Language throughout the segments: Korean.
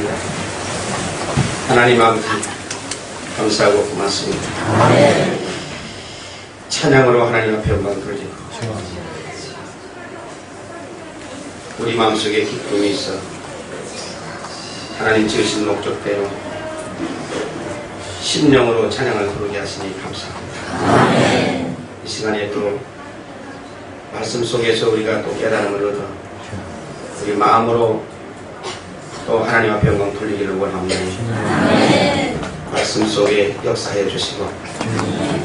기도합니다. 하나님 아버지 감사하고 고맙습니다. 찬양으로 하나님 앞에 영광 돌리고 우리 마음속에 기쁨이 있어 하나님 지으신 목적대로 심령으로 찬양을 부르게 하시니 감사합니다. 이 시간에 또 말씀 속에서 우리가 또 깨달음을 얻어 우리 마음으로 또 하나님 앞에 영광 돌리기를 원합니다. 말씀 속에 역사해 주시고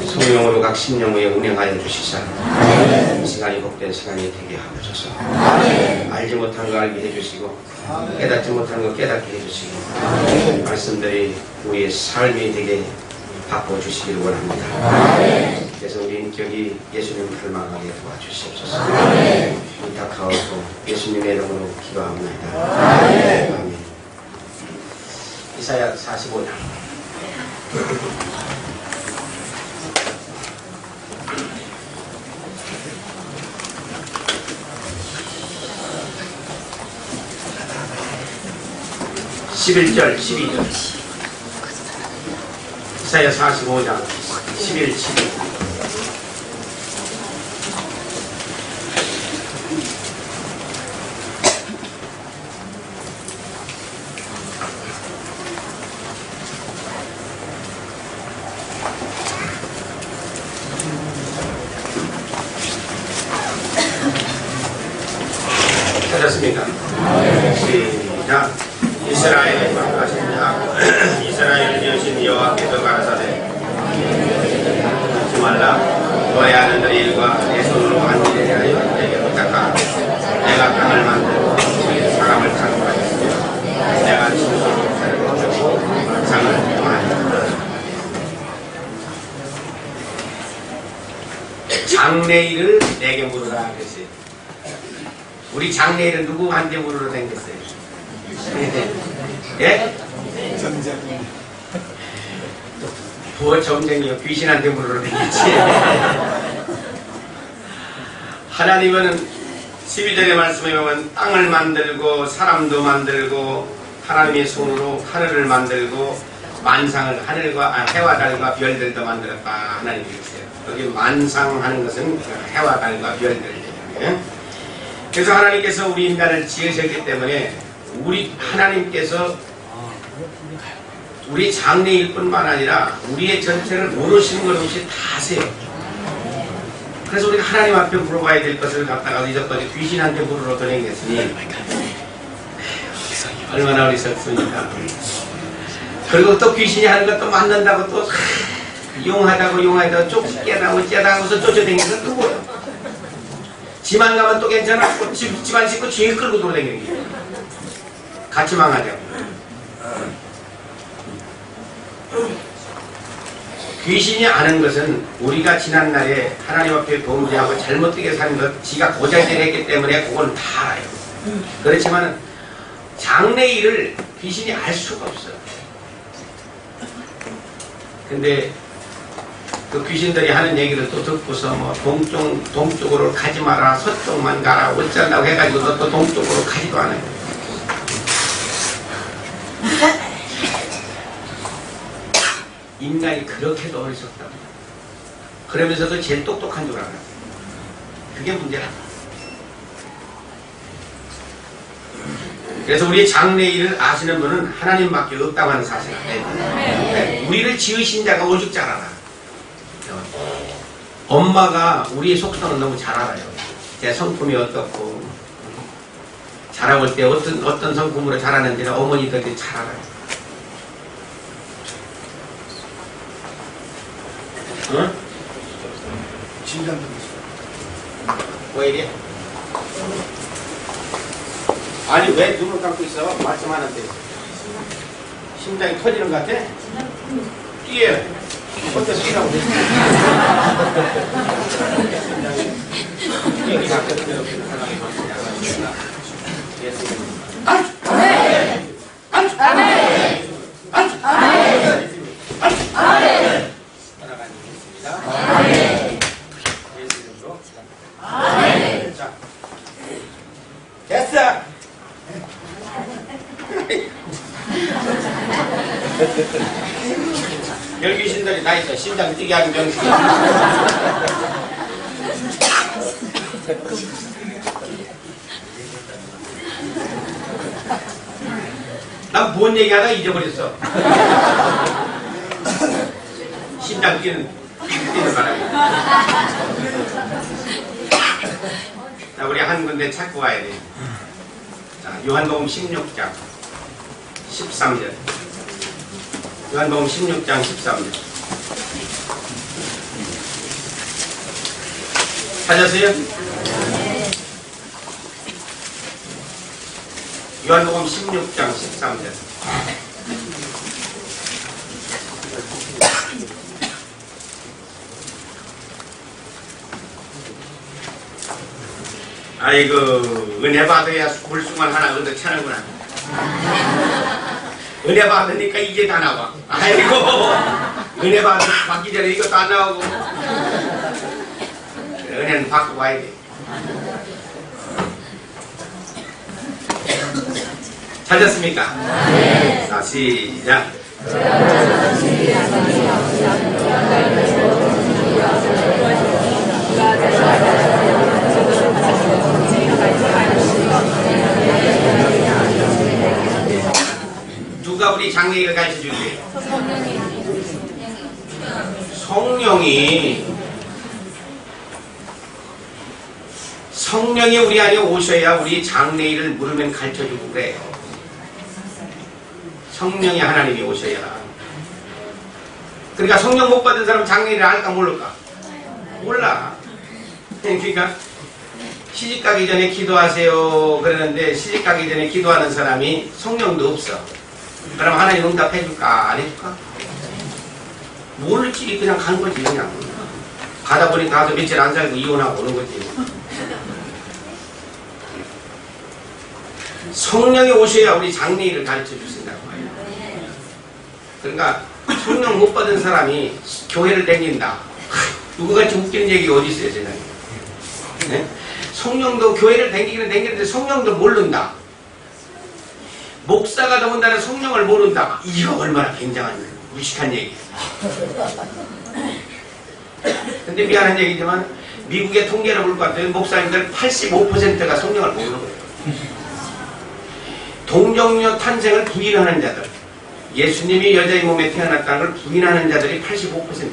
성령으로 각 심령에 운행하여 주시사 이 시간이 복된 시간이 되게 하옵소서. 알지 못한 거 알게 해주시고 깨닫지 못한 거 깨닫게 해주시고 말씀들이 우리의 삶이 되게 바꿔주시기를 원합니다. 그래서 우리 인격이 예수님을 닮아가게 도와주시옵소서. 부탁하옵고 예수님의 이름으로 기도합니다. 아멘. 이사야 45장 11절 12절 이사야 45장 11, 12 찾았습니까? 시작. 이스라엘의 왕하신 자 이스라엘을 지으신 여호와께서 가라사대 잊지 말라. 너의 아들들의 일과 내 손으로 한 일에 대하여 내게 부탁하라. 내가 땅을 만들고 사람을 창조하였으며 내가 신소를 살고 만상을 통하였다. 장래일을 내게 물으라 그랬어요. 우리 장래일은 누구한테 물으러 댕겼어요? 예? 뭐 점쟁이요? 귀신한테 물으러 댕겼지. 하나님은 12절의 말씀에 보면 땅을 만들고 사람도 만들고 하나님의 손으로 하늘을 만들고 만상을 해와 달과 별들도 만들었다. 하나님이 그랬어요. 여기 만상하는 것은 해와 달과 별들이에요. 그래서 하나님께서 우리 인간을 지으셨기 때문에 우리 하나님께서 우리 장래일 뿐만 아니라 우리의 전체를 모르시는 것 없이 다 아세요. 그래서 우리가 하나님 앞에 물어봐야 될 것을 갖다가 이제까지 귀신한테 물으러 보내겠으니 얼마나 어리석습니까. 그리고 또 귀신이 하는 것도 맞는다고 또 용하다고 쫓겨나고서 쫓아다니는 건 누구예요? 집안 가면 또 괜찮았고 집안 식구 뒤에 끌고 돌아다니는 게 같이 망하자고. 귀신이 아는 것은 우리가 지난날에 하나님 앞에 범죄하고 잘못되게 사는 것 지가 고잘질 했기 때문에 그건 다 알아요. 그렇지만 장래일을 귀신이 알 수가 없어요. 근데 그 귀신들이 하는 얘기를 또 듣고서 뭐 동쪽으로 가지 마라, 서쪽만 가라, 어쩐다고 해가지고 또 동쪽으로 가지도 않아요. 인간이 그렇게도 어리석다고. 그러면서도 제일 똑똑한 줄 알아요. 그게 문제라. 그래서 우리의 장래일을 아시는 분은 하나님밖에 없다고 하는 사실을 알아요. 우리를 지으신 자가 오직 잘 알아. 엄마가 우리의 속성을 너무 잘 알아요. 제 성품이 어떻고 자라올 때 어떤 성품으로 자라는지를 어머니들이 잘 알아요. 응? 진단도 왜 이래? 아니 왜 눈을 감고 있어? 말씀하는데 심장이 터지는 것 같아? 뛰어요. 어때 뛰라고 그래? 얘기 바뀌었어요. 됐어. 열 귀신들이 다 있어. 심장 뛰게 하는 병식. 난 뭔 얘기하다가 잊어버렸어. 심장 뛰는 바람에. 자, 우리 한 군데 찾고 와야 돼. 자, 요한복음 16장 13절. 요한복음 16장 13절. 찾았어요? 요한복음 16장 13절. 아이고, 은혜 받아야 불쑥만 하나 얻어 차는구나. 은혜 받으니까 이게 다 나와. 아이고, 은혜 받기 전에 이것도 안 나오고. 은혜는 받고 와야 돼. 찾았습니까? 네. 자, 시작. 누가 우리 장래를 가르쳐 줄게? 성령이 우리 안에 오셔야 우리 장래일을 물으면 가르쳐주고 그래요. 성령이 하나님이 오셔야. 그러니까 성령 못 받은 사람 장래일을 알까 모를까? 몰라. 그러니까 시집가기 전에 기도하세요 그러는데 시집가기 전에 기도하는 사람이 성령도 없어. 그럼 하나님 응답해 줄까? 안 해줄까? 모르지. 그냥 간 거지. 그냥 가다 보니까 가서 며칠 안 살고 이혼하고 오는 거지. 성령이 오셔야 우리 장래일을 가르쳐 주신다고 해요. 그러니까 성령 못 받은 사람이 교회를 다닌다. 누구같이 웃기는 얘기가 어디 있어요, 세상에. 네? 성령도 교회를 다니는데 성령도 모른다. 목사가 더군다나 성령을 모른다. 이거 얼마나 굉장한 무식한 얘기예요. 근데 미안한 얘기지만 미국의 통계를 볼 것 같아요. 목사님들 85%가 성령을 모르는 거예요. 동정녀 탄생을 부인하는 자들, 예수님이 여자의 몸에 태어났다는 걸 부인하는 자들이 85%.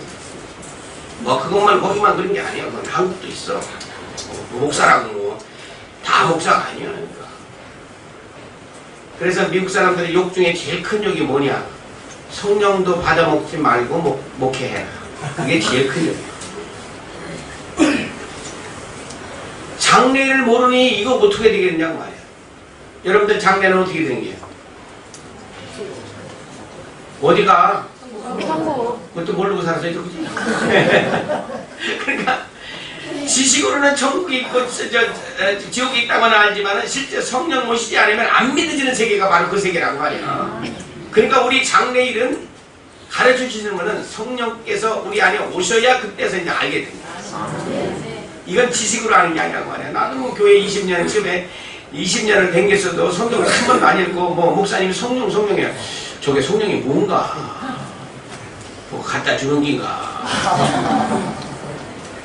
뭐 그것만 거기만 그런 게 아니야. 그건 한국도 있어. 목사라고 다 목사가 아니야. 그러니까. 그래서 미국 사람들의 욕 중에 제일 큰 욕이 뭐냐? 성령도 받아먹지 말고 목회해라. 그게 제일 큰 욕이야. 장래를 모르니 이거 어떻게 되겠냐고 말이야. 여러분들 장래는 어떻게 된 게요? 어디가? 그것도 모르고 살았어요, 그지? 그러니까 지식으로는 천국이 있고 지옥이 있다고는 알지만 실제 성령 모시지 않으면 안 믿어지는 세계가 바로 그 세계라고 말이야. 그러니까 우리 장래일은 가르쳐 주시는 거는 성령께서 우리 안에 오셔야 그때서 이제 알게 됩니다. 이건 지식으로 아는 게 아니라고 말이야. 나도 뭐 교회 20년 처음에 20년을 댕겼어도 성경을 한 번도 안 읽고 뭐 목사님이 성령이야. 저게 성령이 뭔가? 뭐 갖다 주는 긴가?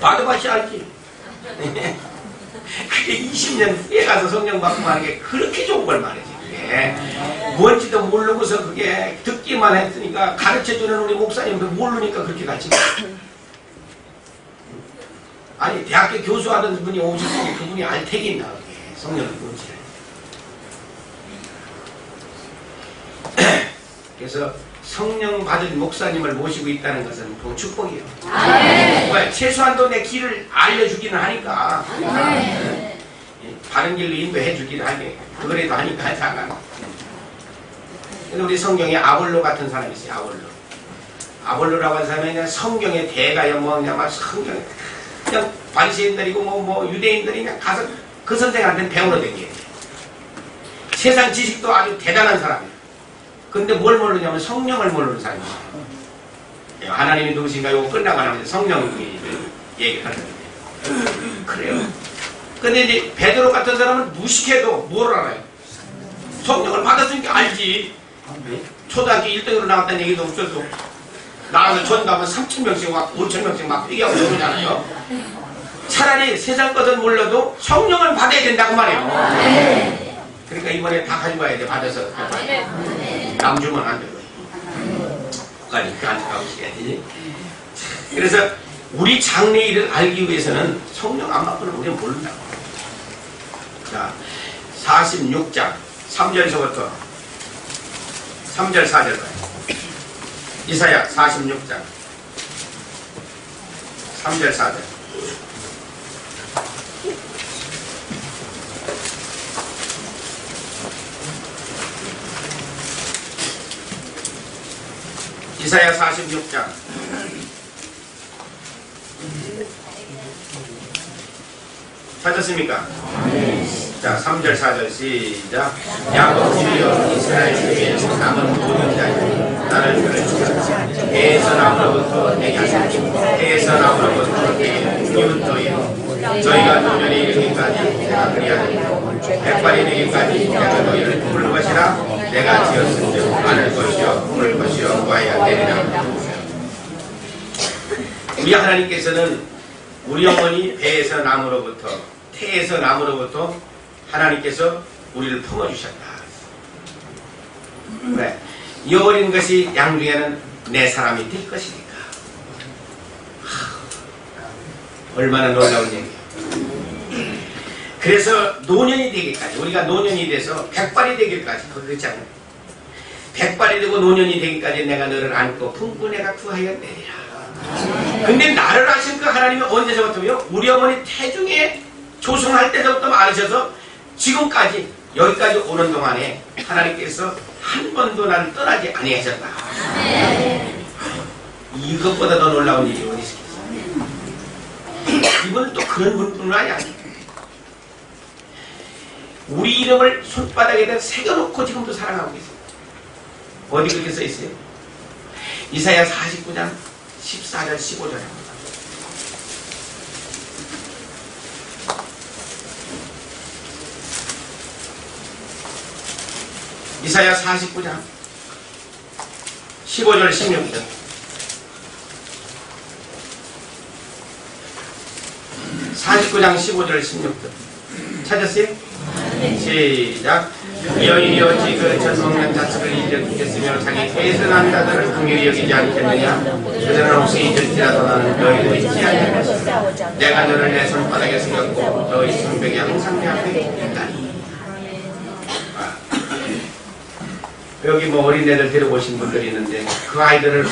받아봐야 알지. 그게 20년 후에 가서 성령 받고 하는 게 그렇게 좋은 걸 말이지. 그게 뭔지도 모르고서 그게 듣기만 했으니까 가르쳐주는 우리 목사님도 모르니까 그렇게 가르치는 거야. 아니 대학교 교수하던 분이 오셨으니 그분이 알 택이 있나 그게 성령을 뭔지. 그래서 성령 받은 목사님을 모시고 있다는 것은 그 축복이에요. 왜? 최소한도 내 길을 알려주기는 하니까. 바른 길로 인도해 주기는 하게. 그거라도 하니까 잠깐. 근데 우리 성경에 아볼로 같은 사람이 있어요. 아볼로. 아볼로라고 하는 사람이 그냥 성경의 대가요. 뭐 그냥 막 성경에 그냥 바리새인들이고 뭐 유대인들이 그냥 가서 그 선생한테는 배우러 댕겨요. 세상 지식도 아주 대단한 사람이에요. 근데 뭘 모르냐면 성령을 모르는 사람이에요. 하나님이 누구신가 이거 끝나고 나면 성령이 얘기를 하는 거예요. 그래요. 근데 이제 베드로 같은 사람은 무식해도 뭘 알아요? 성령을 받았으니까 알지. 초등학교 1등으로 나왔다는 얘기도 없어도 나와서 전담은 3,000명씩 막 5,000명씩 막 얘기하고 그러잖아요. 차라리 세상 것은 몰라도 성령을 받아야 된다고 말이에요. 그러니까 이번에 다 가지고 와야 돼. 받아서 남 주면 안 되고 국가니 안타까고 시간이지. 그래서 우리 장래 일을 알기 위해서는 성령 안 받고는 우리는 모른다고. 자, 46장 3절서부터 3절 4절까지 이사야 46장 3절 4절 이사야 46장 찾았습니까? 자, 3절 4절 시작. 야곱 집이여 이스라엘 집에 남은 모든 자여 나를 들으시라. 해에서 나무로부터 내게 해에서 나무로부터 내게 이웃도여 저희가 노년에 이르기까지 내가 그리하리라. 백발이 되기까지 내가 너희를 품을 것이라. 내가 지었은즉 안을 것이요 품을 것이요 구하여야 되리라. 우리 하나님께서는 우리 어머니 배에서 나무로부터 태에서 나무로부터 하나님께서 우리를 품어주셨다. 왜? 여어린 것이 양중에는 내 사람이 될 것이니까. 얼마나 놀라운 얘기예요. 그래서 노년이 되기까지 우리가 노년이 돼서 백발이 되기까지 그렇지 않아요. 백발이 되고 노년이 되기까지 내가 너를 안고 품고 내가 구하여 내리라. 근데 나를 아신 그 하나님이 언제서부터요? 우리 어머니 태중에 조성할 때부터 많으셔서 지금까지 여기까지 오는 동안에 하나님께서 한 번도 나를 떠나지 아니하셨다. 이것보다 더 놀라운 일이 어디 있겠어요? 이분은 또 그런 분뿐만이 아니에요. 우리 이름을 손바닥에다 새겨놓고 지금도 사랑하고 있어요. 어디 그렇게 써있어요? 이사야 49장 14절 15절에 이사야 49장 15절 16절 49장 15절 16절 찾았어요? 시작. 여인이여 지그 젖먹는 자식을 일으키겠으며 자기 배에서 난 자들을 긍휼히 여기지 않겠느냐. 그들은 혹시 잊을지라도 나는 너희를 잊지 아니할 것이다. 내가 너를 내 손바닥에 새겼고 너희 손뼉이 항상 내 앞에 있다니. 여기 뭐 어린애들 데려오신 분들이 있는데 그 아이들을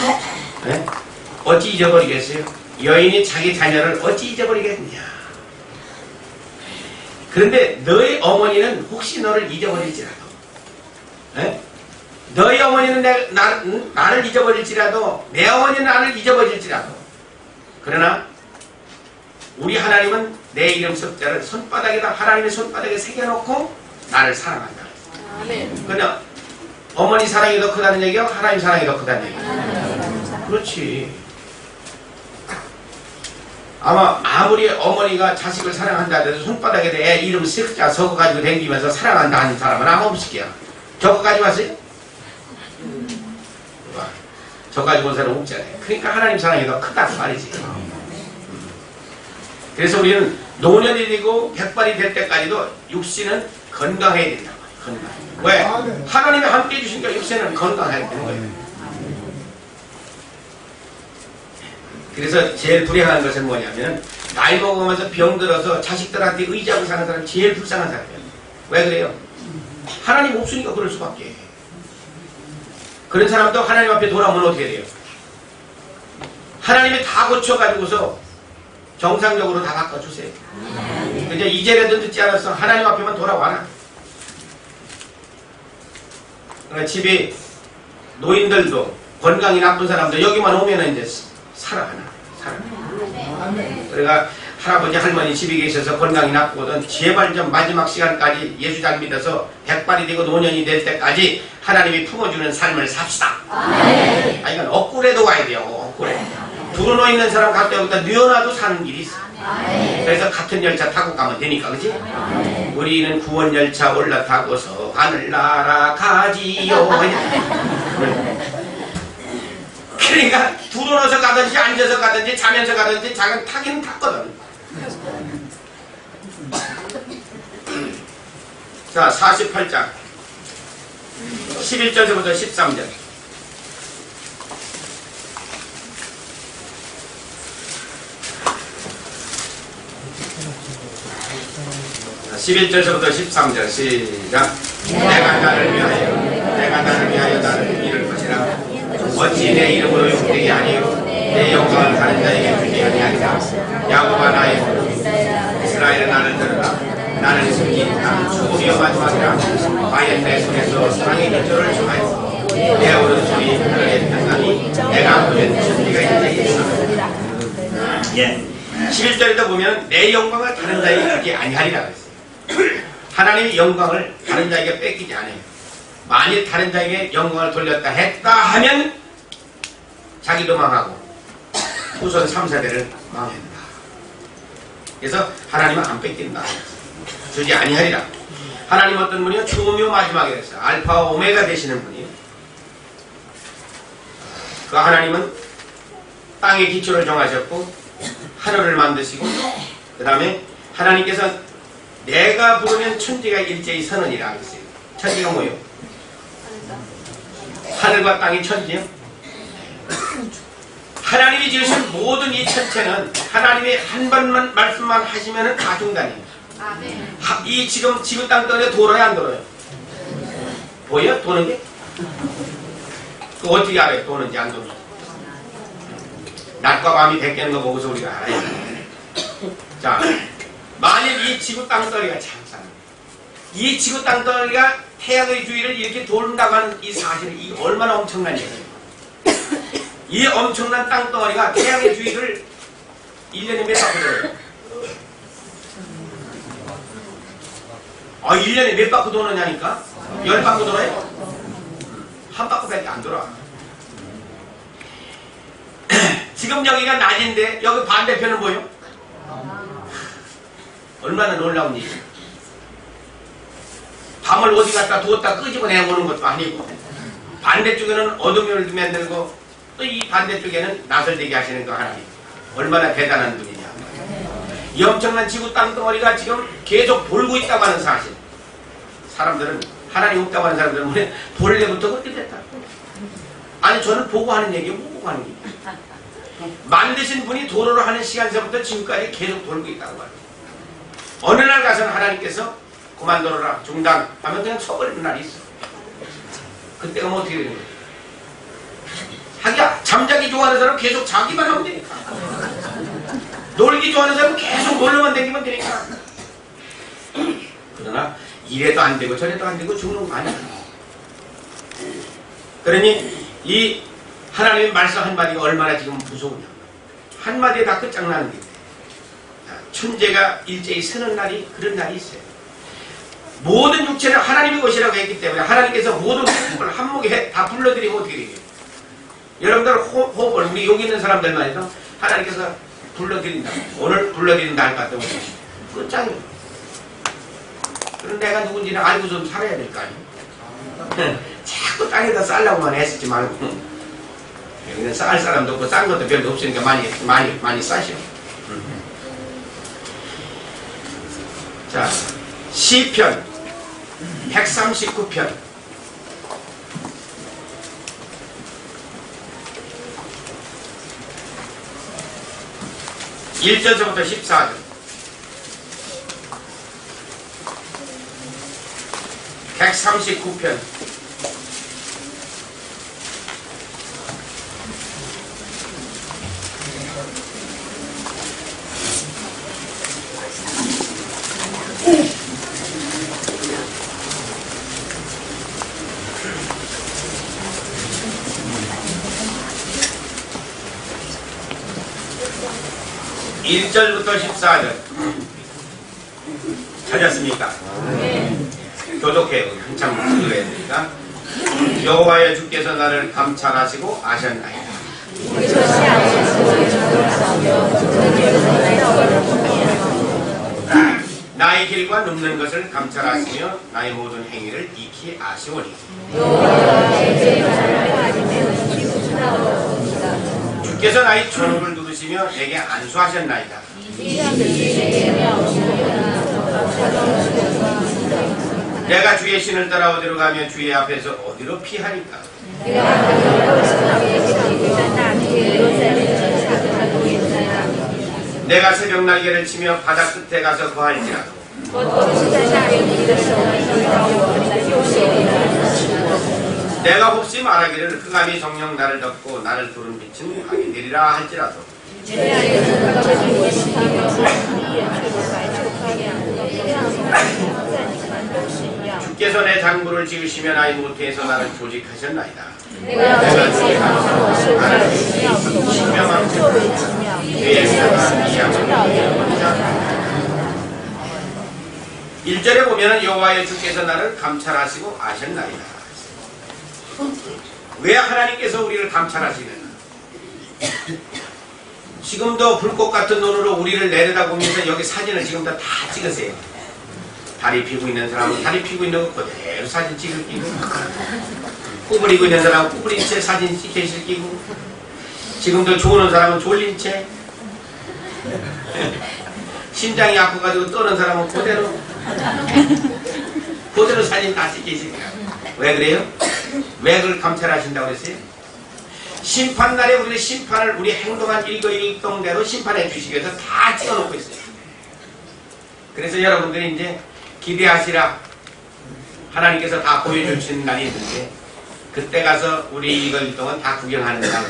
어찌 잊어버리겠어요? 여인이 자기 자녀를 어찌 잊어버리겠느냐. 그런데 너희 어머니는 혹시 너를 잊어버릴지라도 너희 어머니는 나를 잊어버릴지라도 내 어머니는 나를 잊어버릴지라도 그러나 우리 하나님은 내 이름 석자를 손바닥에다 하나님의 손바닥에 새겨놓고 나를 사랑한다. 그러나 어머니 사랑이 더 크다는 얘기야? 하나님 사랑이 더 크다는 얘기야? 그렇지. 아마 아무리 어머니가 자식을 사랑한다 해도 손바닥에 애 이름 석자 적어가지고 댕기면서 사랑한다 하는 사람은 아마 없을 거야. 적어가지고 왔어요? 적어가지고 온 사람은 없잖아요. 그러니까 하나님 사랑이 더 크다는 말이지. 그래서 우리는 노년이 되고 백발이 될 때까지도 육신은 건강해야 된다. 건강. 왜? 하나님이 함께 해주시니까 육신은 건강해야 되는 거예요. 그래서 제일 불행한 것은 뭐냐면 나이 먹으면서 병들어서 자식들한테 의지하고 사는 사람이 제일 불쌍한 사람이에요. 왜 그래요? 하나님 없으니까 그럴 수밖에. 그런 사람도 하나님 앞에 돌아오면 어떻게 돼요? 하나님이 다 고쳐가지고서 정상적으로 다 바꿔주세요. 이제 이제라도 듣지 않았어. 하나님 앞에만 돌아와라. 그러니까 집에 노인들도 건강이 나쁜 사람도 여기만 오면 이제 살아가나. 그러니까 할아버지 할머니 집에 계셔서 건강이 나쁘거든 제발 좀 마지막 시간까지 예수 잘 믿어서 백발이 되고 노년이 될 때까지 하나님이 품어주는 삶을 삽시다. 이건 억울해도 와야 돼요. 억울해. 두루노 있는 사람 갈 때부터 뉘어놔도 사는 길이 있어. 그래서 같은 열차 타고 가면 되니까, 그지? 우리는 구원 열차 올라타고서 하늘 날아가지요. 그러니까 두루너서 가든지 앉아서 가든지 자면서 가든지 자기는 타기는 탔거든. 자, 48장 11절부터 13절. 11절부터 13절 시작. 내가 나를 위하여 나를 이룰 것이라. 어찌 내 이름으로 욕되게 아니요 내 영광을 다른 자에게 주게 아니하리라. 야곱아 나의 종 이스라엘은 나를 들으라. 나는 승리이다. 죽음이여 마지막이라. 과연 내 손에서 사랑의 기초를 정하여 내 오른손이 하늘에 폈나니 내가 보낸 천지가 이제 있어. 예. 11절에도 보면 내 영광을 다른 자에게 주게 아니하리라 그랬어요. 하나님이 영광을 다른 자에게 뺏기지 않아요. 만일 다른 자에게 영광을 돌렸다 했다 하면 자기도 망하고 후손 3, 4대를 망한다. 그래서 하나님은 안 뺏긴다. 주지 아니하리라. 하나님 어떤 분이요? 처음이요 마지막이라 했어요. 알파와 오메가 되시는 분이에요. 그 하나님은 땅의 기초를 정하셨고 하늘을 만드시고 그 다음에 하나님께서 내가 부르면 천지가 일제히 서느니라 했어요. 천지가 뭐예요? 하늘과 땅이 천지요? 하나님이 지으신 모든 이 천체는 하나님이 한 번만 말씀만 하시면 다 중단이에요. 이 지금 지구 땅덩이에 돌아요 안 돌아요? 보여? 도는 게? 그 어떻게 알아요? 도는지 안 도는지? 낮과 밤이 바뀌는 거 보고서 우리가 알아요. 자, 만일 이 지구 땅덩이가 참상, 이 지구 땅덩이가 태양의 주위를 이렇게 돌다고 하는 이 사실은 이 얼마나 엄청난 얘기예요. 이 엄청난 땅덩어리가 태양의 주위를 1년에 몇 바퀴 돌아요? 1년에 몇 바퀴 도느냐니까? 10바퀴 돌아요? 한 바퀴밖에 안 돌아. 지금 여기가 낮인데 여기 반대편은 뭐예요? 얼마나 놀라운 일이에요. 밤을 어디 갖다 두었다 끄집어내오는 것도 아니고 반대쪽에는 어둠을 만들고 또 이 반대쪽에는 낯을 되게 하시는 그 하나님 얼마나 대단한 분이냐. 이 엄청난 지구 땅덩어리가 지금 계속 돌고 있다고 하는 사실. 사람들은 하나님 없다고 하는 사람들은 왜 본래부터 그렇게 됐다. 아니 저는 보고 하는 얘기예요. 못 보고 하는 얘기예요. 만드신 분이 도로를 하는 시간서부터 지금까지 계속 돌고 있다고 말이에요. 어느 날 가서는 하나님께서 그만둬라 중단하면 그냥 쳐버리는 날이 있어. 그때가 뭐 어떻게 되는 거야? 하기야 잠자기 좋아하는 사람은 계속 자기만 하면 되니까. 놀기 좋아하는 사람은 계속 놀러만 다니면 되니까. 그러나 이래도 안 되고 저래도 안 되고 죽는 거 아니야. 그러니 이 하나님의 말씀 한마디가 얼마나 지금 무서우냐. 한마디에 다 끝장나는 게 천재가 일제히 서는 날이 그런 날이 있어요. 모든 육체는 하나님의 것이라고 했기 때문에 하나님께서 모든 호흡을 한 목에 다 불러들이면 어떻게 되겠어요? 여러분들 호흡을 우리 여기 있는 사람들만 해도 하나님께서 불러들인다. 오늘 불러들인다 할 것 같으면 끝장이에요. 그럼 내가 누군지는 알고 좀 살아야 될 거 아니에요. 자꾸 땅에다 쌀라고만 했지 말고 여기는 쌀 사람도 없고 싼 것도 별로 없으니까 많이 싸시오. 자, 시편 139편 1절부터 14절. 139편 1절부터 14절 찾았습니까? 교독해요. 한참 읽어야 되니까. 여호와여 주께서 나를 감찰하시고 아셨나이다. 나의 길과 눕는 것을 감찰하시며 나의 모든 행위를 익히 아시오니 주께서 나의 존업을 누르시며 내게 안수하셨나이다. 내가 주의 신을 따라 어디로 가며 주의 앞에서 어디로 피하리까? 내가 새벽 날개를 치며 바다 끝에 가서 거할지라도 내가 혹시 말하기를 흑암이 정녕 나를 덮고 나를 두른 빛은 밤이 되리라 할지라도 주께서 내 장부를 지으시며 나의 모태에서 나를 조직하셨나이다. 내가 주의 감사로 나를 신명한 그의 은혜가 이 양을 1절에 보면 여호와의 주께서 나를 감찰하시고 아셨나이다. 왜 하나님께서 우리를 감찰하시느냐? 지금도 불꽃 같은 눈으로 우리를 내려다보면서 여기 사진을 지금도 다 찍으세요. 다리 피고 있는 사람은 다리 피고 있는 거 그대로 사진 찍을 끼고, 구부리고 있는 사람은 구부린 채 사진 찍힐 끼고, 지금도 졸는 사람은 졸린 채, 심장이 아파가지고 떠는 사람은 그대로 사진 다 찍히시니까. 왜 그래요? 왜 그걸 감찰하신다고 그랬어요? 심판날에 우리는 심판을 우리 행동한 일거일동대로 심판해 주시기 위해서 다 찍어놓고 있어요. 그래서 여러분들이 이제 기대하시라. 하나님께서 다 보여주시는 날이 있는데 그때 가서 우리 일거일동은 다 구경하는 날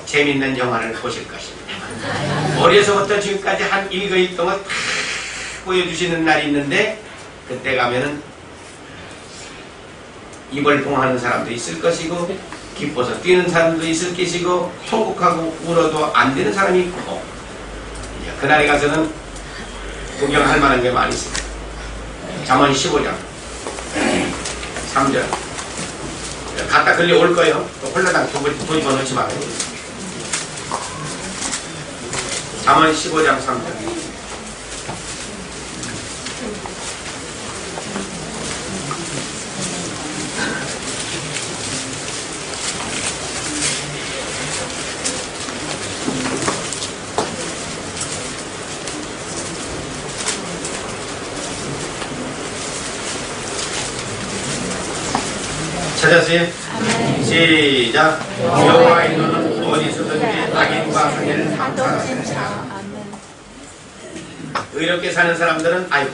재밌는 영화를 보실 것입니다. 어려서부터 지금까지 한 일거일동을 다 보여주시는 날이 있는데 그때 가면은 입을 봉하는 사람도 있을 것이고 기뻐서 뛰는 사람도 있을 것이고 통곡하고 울어도 안 되는 사람이 있고 그날에 가서는 구경할 만한 게 많이 있습니다. 잠언 15장 3절 갖다 걸려올 거예요. 홀라당 도입어 넣지 말아요. 잠언 15장 3절 찾았어요? 시작. 여호와의 눈은 어디서든지 악인과 상해를 감찰하시느니라. 의롭게 사는 사람들은 아이고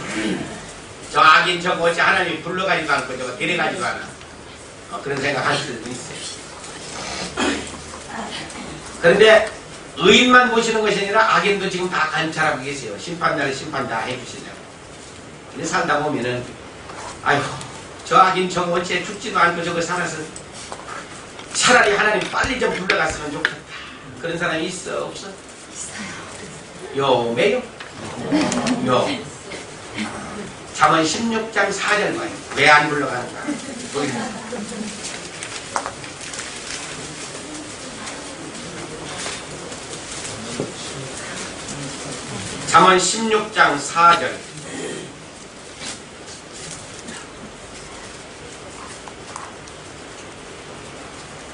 저 악인 저거 어찌 하나님이 불러가지도 않고 저거 데려가지도 않아. 그런 생각할 수도 있어요. 그런데 의인만 보시는 것이 아니라 악인도 지금 다 관찰하고 계세요. 심판날에 심판 다 해주시려고. 근데 살다 보면은 아이고 저 악인 저거 어째 죽지도 않고 저거 살아서 차라리 하나님 빨리 좀 불러갔으면 좋겠다. 그런 사람이 있어 없어? 요 매요? 요 잠언 16장 4절 봐요. 왜 안 불러가는가? 잠언 16장 4절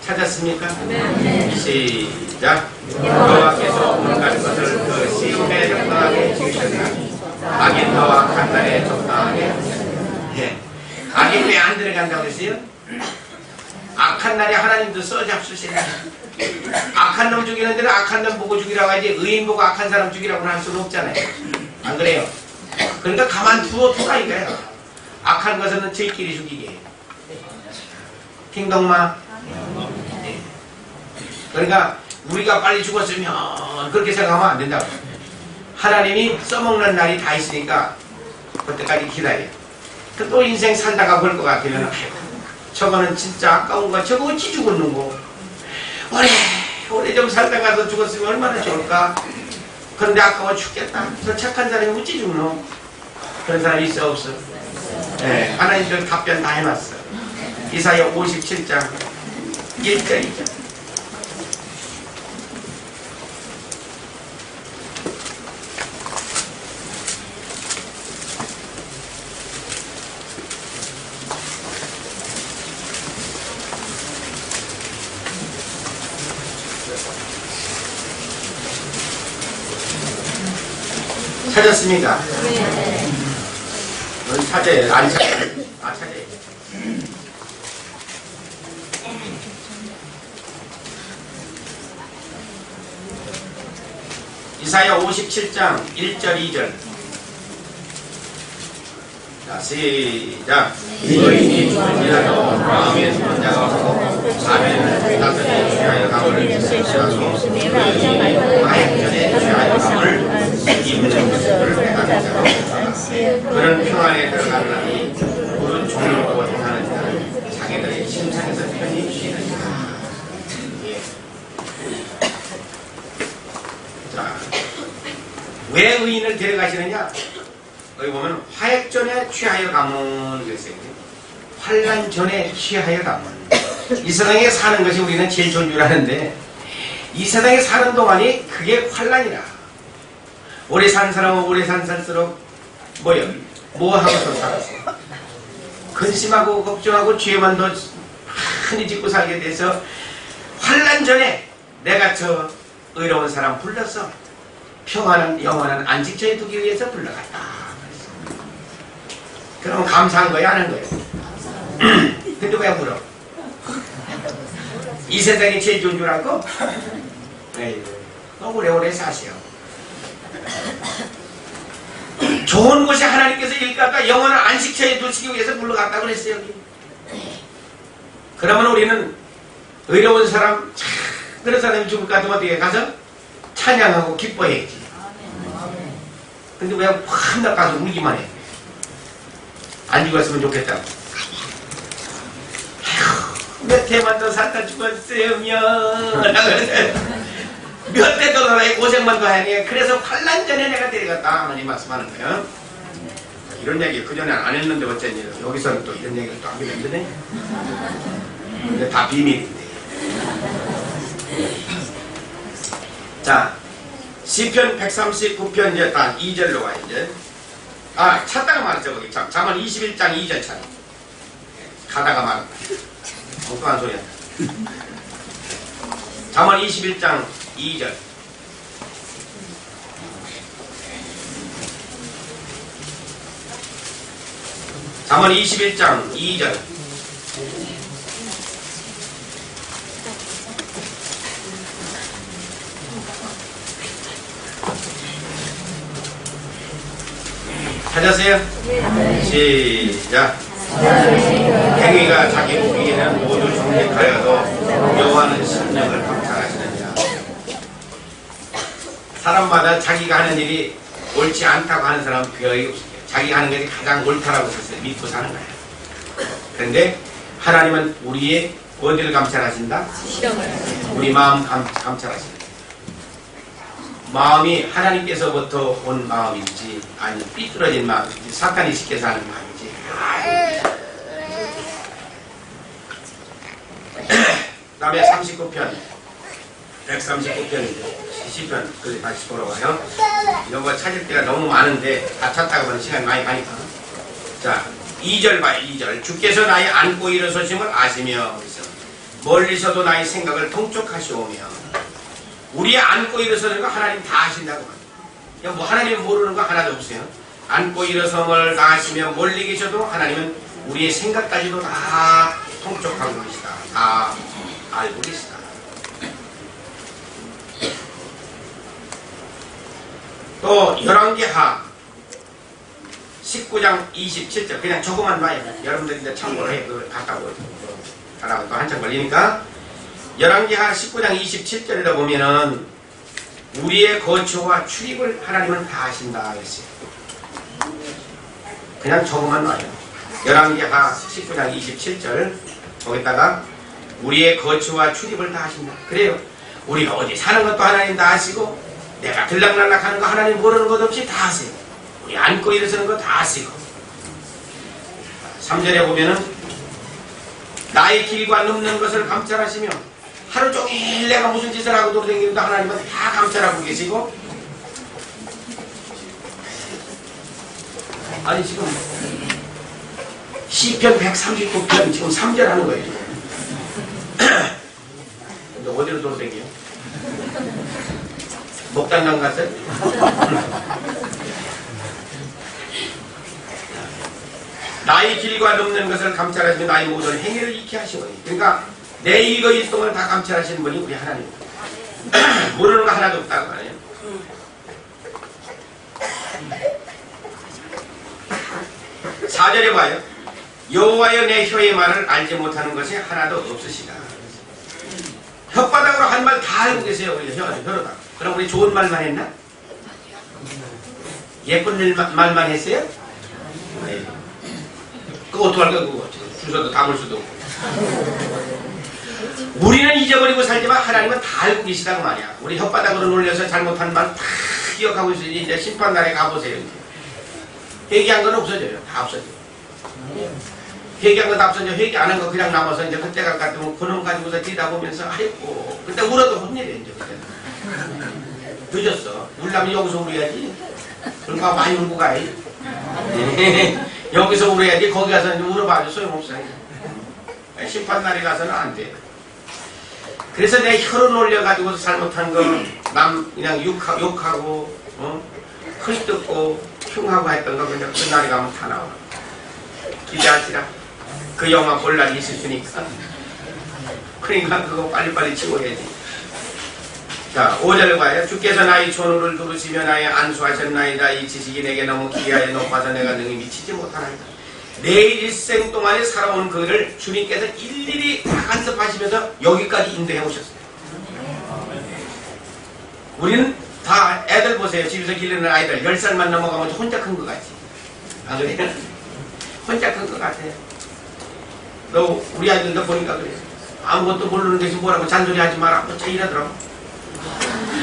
찾았습니까? 네. 시작. 여호와께서 온갖 것을 그 시온에 적당하게 지으셨나니 악인 너와 악한 날에 적당하게 예. 악인 왜 안 들어간다고 했어요? 악한 날에 하나님도 써잡수시네. 악한 놈 죽이는 데는 악한 놈 보고 죽이라고 하지 의인 보고 악한 사람 죽이라고는 할 수는 없잖아요. 안 그래요? 그러니까 가만두어두라 이거예요. 악한 것은 저희끼리 죽이게. 킹동마. 그러니까 우리가 빨리 죽었으면 그렇게 생각하면 안 된다고. 하나님이 써먹는 날이 다 있으니까 그때까지 기다려. 또 인생 살다가 볼 것 같으면 아이고 저거는 진짜 아까운 거 저거 어찌 죽었는고 오래 좀 살다가도 죽었으면 얼마나 좋을까. 그런데 아까워 죽겠다. 저 착한 사람이 어찌 죽노. 그런 사람이 있어 없어? 네, 하나님 저 답변 다 해놨어. 이사야 57장 1절이죠. 찾았습니까? 찾아요. 안 찾아요. 찾아요. 이사야 57장 1절 2절. 자, 시작. 의인이 죽을지라도 마음에 숨은 자가 없고 사면을 따뜻히 취하여 가물을 지시하고 마약전에 취하여 가물 입는 모습을 행하는 자가 없다. 그런 평안에 들어가느니 무릇 종로로 행하는 자는 자기들의 심상에서 편히 쉬느니라. 예. 자, 왜 의인을 데려가시느냐? 여기 보면 화액전에 취하여 가문 그랬어요. 환난 전에 취하여 가문. 이 세상에 사는 것이 우리는 제일 좋은 줄 아는데 이 세상에 사는 동안이 그게 환난이라. 오래 산 사람은 오래 산 살수록 뭐요? 뭐 하고서 살았어? 근심하고 걱정하고 죄만 더 많이 짓고 살게 돼서 환난 전에 내가 저 의로운 사람 불렀어. 평안한 영원한 안식처에 두기 위해서 불러갔다. 그러면 감사한 거야, 안 한 거야? 근데 왜 물어? 이 세상이 제일 좋은 줄 알고? 에이, 너 오래오래 사세요. 좋은 곳에 하나님께서 일까봐 영원한 안식처에 두시기 위해서 불러갔다고 그랬어요, 여기. 그러면 우리는 의로운 사람, 그런 사람이 죽을 것 같으면 어떻게 가서 찬양하고 기뻐해야지. 근데 왜 한날 가서 울기만 해? 안 죽었으면 좋겠다고. 몇 해만 더 살다 죽었으면 몇 대 더 살아야 고생만 더 하니 그래서 환난 전에 내가 데려갔다 하나님 말씀하는 거예요. 이런 얘기 그전에 안 했는데 어쩐지 여기서는 또 이런 얘기를 또 하게 힘드네. 근데 다 비밀인데. 자, 시편 139편 이제 딱 2절로 와 이제. 찾다가 말했죠 거기. 잠언 21장 2절 찾아. 가다가 말했다. 엉뚱한 소리야. 잠언 21장 2절. 잠언 21장 2절. 찾았어요? 시작. 행위가 자기 보기에는 모두 정직하여도 여호와는 심령을 감찰하시느니라. 사람마다 자기가 하는 일이 옳지 않다고 하는 사람은 거의 없어요. 자기가 하는 것이 가장 옳다라고 믿고 사는 거예요. 그런데 하나님은 우리의 어디를 감찰하신다? 우리 마음 감찰하신다. 마음이 하나님께서부터 온 마음인지 아니면 삐뚤어진 마음인지 사탄이 시켜서 하는 마음인지. 그 다음에 39편 139편 시편 그걸 다시 돌아와요. 이런 거 찾을 때가 너무 많은데 다 찾다가 보면 시간이 많이 가니까. 자, 2절 봐요. 2절. 주께서 나의 안고 일어서심을 아시며 멀리서도 나의 생각을 통촉하시오며. 우리의 안고 일어서는 거 하나님 다 아신다고 합니다. 뭐 하나님 모르는 거 하나도 없어요. 안고 일어섬을 다 아시며 멀리 계셔도 하나님은 우리의 생각까지도 다 통촉하고 계시다. 다 알고 계시다. 또 열왕기하 19장 27절 그냥 조금만 봐요. 여러분들 이제 참고를 해. 그걸 갔다 오고 가라고 또 한참 걸리니까. 열왕기하 19장 27절에다 보면은 우리의 거처와 출입을 하나님은 다 하신다 그랬어요. 그냥 조금만 봐요. 열왕기하 19장 27절 거기다가 우리의 거처와 출입을 다 하신다. 그래요. 우리가 어디 사는 것도 하나님 다 아시고 내가 들락날락 하는 거 하나님 모르는 것 없이 다 아세요. 우리 앉고 일어서는 거 다 아시고. 3절에 보면은 나의 길과 눕는 것을 감찰하시며 하루 종일 내가 무슨 짓을 하고 돌아다니는데 하나님은 다 감찰하고 계시고. 아니 지금 시편 139편 지금 3절 하는 거예요. 근데 어디로 돌아다녀요? 목단강 갔어요? 나의 길과 넘는 것을 감찰하시며 나의 모든 행위를 익히 하시오니. 그러니까 내 일거 일동을 다 감찰하시는 분이 우리 하나님입니다. 모르는 거 하나도 없다고 하네요. 4절에 봐요. 여호와여 내 혀의 말을 알지 못하는 것이 하나도 없으시다. 혓바닥으로 한 말 다 알고 계세요. 우리 혀로다. 그럼 우리 좋은 말만 했나? 예쁜 말만 했어요? 네. 그거 어떡할 거야 그거. 주소도 담을 수도 없고. 우리는 잊어버리고 살지만 하나님은 다 알고 계시다고 말이야. 우리 혓바닥으로 놀려서 잘못한 말 다 기억하고 있으니 이제 심판날에 가보세요. 회개한 건 없어져요. 다 없어져요. 회개한 건 다 없어져. 회개 안 한 거 그냥 남아서 이제 그때가 같으면 그놈 가지고서 뛰다 보면서 아이고 그때 울어도 혼내려 이제 그때 늦었어. 울려면 여기서 울어야지. 그러니까 많이 울고 가야지. 여기서 울어야지. 거기 가서 이제 울어봐도 소용없어요. 심판날에 가서는 안 돼. 그래서 내 혀를 놀려가지고서 잘못한 거 남 그냥 욕하고 헐뜯고 흉하고 했던 거 그냥 그 날이 가면 다 나와. 기대하시라. 그 영화 볼 날이 있을 테니까. 그러니까 그거 빨리빨리 치워야지. 자, 5절을 봐요. 주께서 나의 존호를 두르시며 나의 안수하셨나이다. 이 지식이 내게 너무 기이하여 높아서 내가 능히 미치지 못하나이다. 내 일생 동안에 살아온 그를 주님께서 일일이 다 간섭하시면서 여기까지 인도해 오셨어요. 우리는 다 애들 보세요. 집에서 기르는 아이들 10살만 넘어가면 혼자 큰 것 같지. 아 그래? 혼자 큰 것 같아. 너 우리 아이들도 보니까 그래. 아무것도 모르는 데서 뭐라고 잔소리하지 마라. 뭐 저 이러더라고.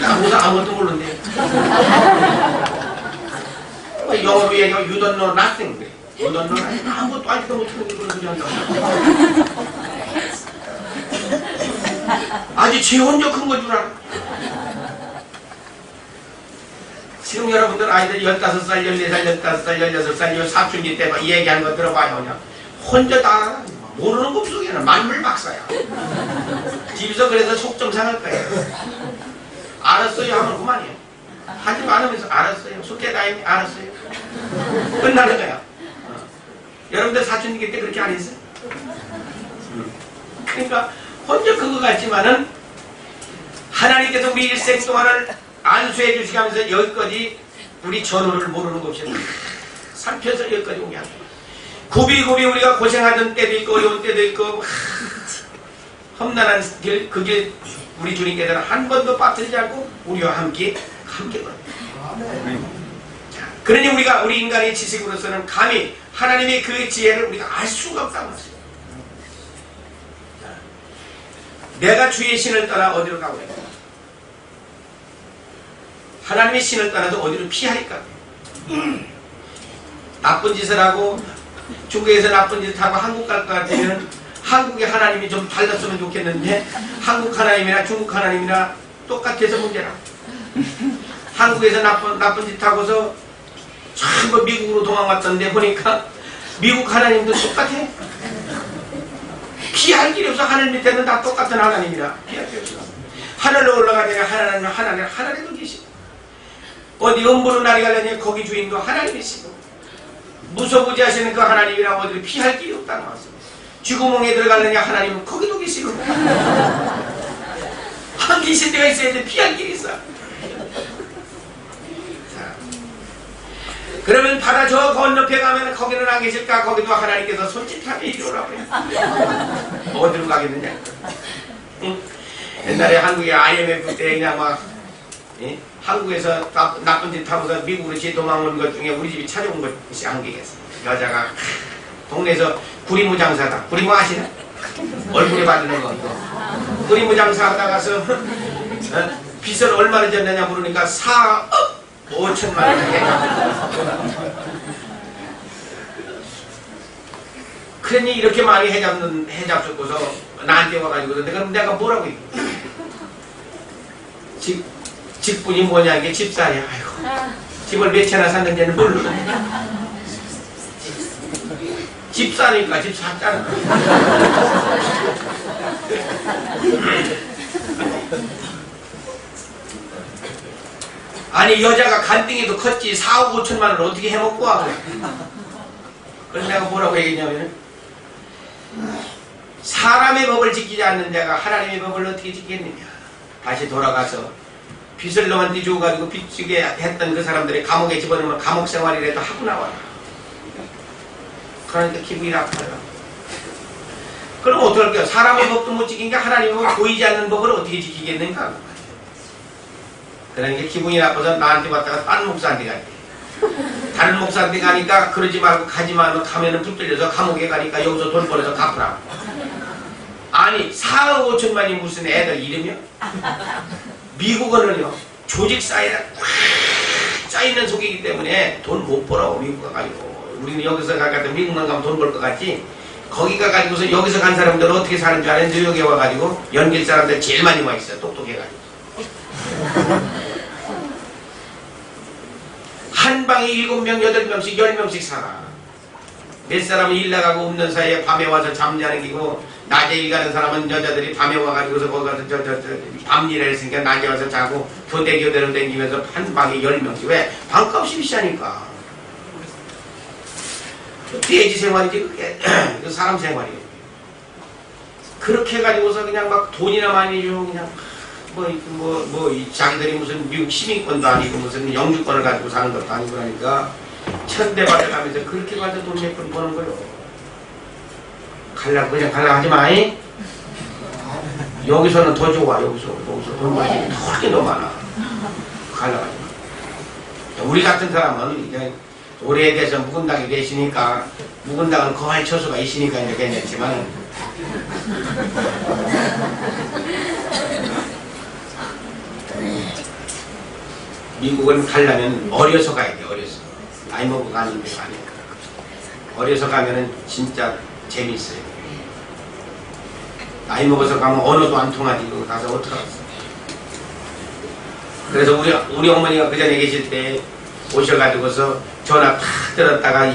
아무것도 모르는데. 영어로 얘기하면 you don't know nothing 그래. You don't know nothing. 아무것도 알지도 못하는 게 그런 소리 한다고. 아주 지 혼자 큰 거 줄 알아. 지금 여러분들 아이들이 15살, 14살, 15살, 16살 사춘기 때 이 얘기하는 거 들어봐요. 그냥 혼자 다 알아. 모르는 거 없어. 그냥 만물 박사야. 집에서 그래서 속 좀 상할 거예요. 알았어요 하면 그만이에요. 하지 않으면서 알았어요. 숙제다임이 알았어요. 끝나는 거야. 여러분들 사춘기 때 그렇게 안 했어요? 그러니까 혼자 그거 같지만은 하나님께서 우리 일생 동안을 안수해 주시면서 여기까지 우리 전후를 모르는 것 없이 살펴서 여기까지 오게 합니다. 굽이굽이 우리가 고생하던 때도 있고 어려운 때도 있고 험난한 길, 그게 우리 주님께서는 한 번도 빠뜨리지 않고 우리와 함께 걸어요. 그러니 우리 인간의 지식으로서는 감히 하나님의 그 지혜를 우리가 알 수가 없다고 했어요. 내가 주의 신을 떠나 어디로 가고 있다. 하나님의 신을 떠나도 어디로 피하니까. 나쁜 짓을 하고 중국에서 나쁜 짓을 하고 한국 갈 것 같으면 한국의 하나님이 좀 달랐으면 좋겠는데 한국 하나님이나 중국 하나님이나 똑같아서 문제라. 한국에서 나쁜 짓 하고서 전부 미국으로 도망갔던데 보니까 미국 하나님도 똑같아. 피할 길이 없어. 하늘 밑에는 다 똑같은 하나님이라 피할 길이 없어. 하늘로 올라가려니 하나님도 계시고 어디 음부로 날아가려니 거기 주인도 하나님이시고 무소부지하시는 그 하나님이라 어디로 피할 길이 없다는 말씀. 쥐구멍에 들어가려니 하나님은 거기도 계시고 안 계신 데가 있어야지 피할 길이 있어. 자, 그러면 바다 저 건너편 가면 거기는 안 계실까? 거기도 하나님께서 손짓하게 이리 오라고 해요. 어디로 가겠느냐? 응? 옛날에 한국의 IMF 때 그냥 막 한국에서 나쁜 짓 하고서 미국으로 도망온 것 중에 우리 집이 찾아온 것이 한 개가 있어요. 여자가 동네에서 구리무 장사다. 구리무 아시나? 얼굴에 바르는 거. 구리무 장사하다 가서 빚을 얼마나 졌느냐 물으니까 4억 5천만 원 해잡고. 그러니 이렇게 많이 해잡수고서 나한테 와가지고 그럼 내가 뭐라고 했고 집분이 뭐냐 이게 집살이야. 아이고, 집을 몇 채나 샀는지는 모르는데 집 사니까 집 샀잖아. 아니 여자가 간등이도 컸지 4억 5천만 원을 어떻게 해먹고 와 그래. 그래서 내가 뭐라고 얘기했냐면 사람의 법을 지키지 않는 자가 하나님의 법을 어떻게 지키겠느냐. 다시 돌아가서 빚을 너한테 줘가지고 빚지게 했던 그 사람들이 감옥에 집어넣으면 감옥 생활이라도 하고 나와라. 그러니까 기분이 나빠요. 그럼 어떡할까요? 사람의 법도 못 지키니까 하나님의 법 보이지 않는 법을 어떻게 지키겠는가? 그러니까 기분이 나빠서 나한테 왔다가 딴 목사한테 가게. 다른 목사한테 가니까 그러지 말고 가지 말고 가면은 붙들려서 감옥에 가니까 여기서 돈 벌어서 갚으라고. 아니 4억 5천만이 무슨 애들 이름이요? 미국은요 조직 사회가 꽉 짜있는 속이기 때문에 돈 못 벌어. 미국 가가지고 우리는 여기서 가가지고 미국만 가면 돈 벌 것 같지. 거기 가가지고서 여기서 간 사람들은 어떻게 사는 줄 아는 뉴욕에 와가지고 연길 사람들 제일 많이 와 있어. 똑똑해가지고 한 방에 7명 8명씩 10명씩 살아. 몇 사람은 일 나가고 없는 사이에 밤에 와서 잠자는 기고 낮에 일 가는 사람은 여자들이 밤에 와가지고서 거기 가서 밤일을 했으니까 낮에 와서 자고 교대로 다니면서 한 방에 10명씩. 왜? 방값이 비싸니까. 돼지 생활이지 그게. 그 사람 생활이에요. 그렇게 해가지고서 그냥 막 돈이나 많이 주고 그냥 자기들이 무슨 미국 시민권도 아니고 무슨 영주권을 가지고 사는 것도 아니고 그러니까 천대받아 가면서 그렇게 가서 돈 몇 푼 버는 거요. 그냥 갈라 하지 마. 여기서는 더 좋아. 여기서 돈 많이 더 너무 많아. 갈라 하지 마. 우리 같은 사람은 이제 오래돼서 묵은당이 되시니까 묵은당은 거할 처수가 있으니까 이제 괜찮지만 미국은 가려면 어려서 가야 돼. 어려서 나이 먹고 가는 데가 아니야. 어려서 가면은 진짜 재밌어요. 나이 먹어서 가면 언어도 안 통하지. 그거 가서 어떡하겠어. 그래서 우리 어머니가 그 전에 계실 때 오셔가지고서 전화 탁 들었다가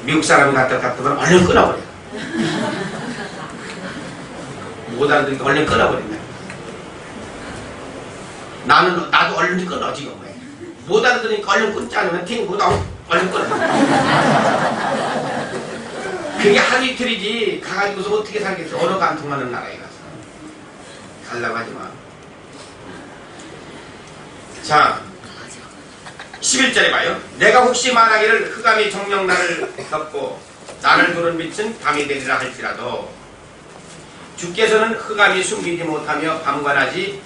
미국 사람이 갔더니 얼른 끊어버려. 못 알아듣니까 얼른 끊어버린다. 나도 얼른 끊어 지금. 못 알아듣으니까 얼른 끊지 않으면 튕고 얼른 끊어. 그게 하루 이틀이지 가가지고서 어떻게 살겠어. 언어가 안 통하는 나라에 가서. 가려고 하지 마. 자 11절에 봐요. 내가 혹시 말하기를 흑암이 정녕 나를 덮고 나를 두른 빛은 밤이 되리라 할지라도 주께서는 흑암이 숨기지 못하며 밤과 낮이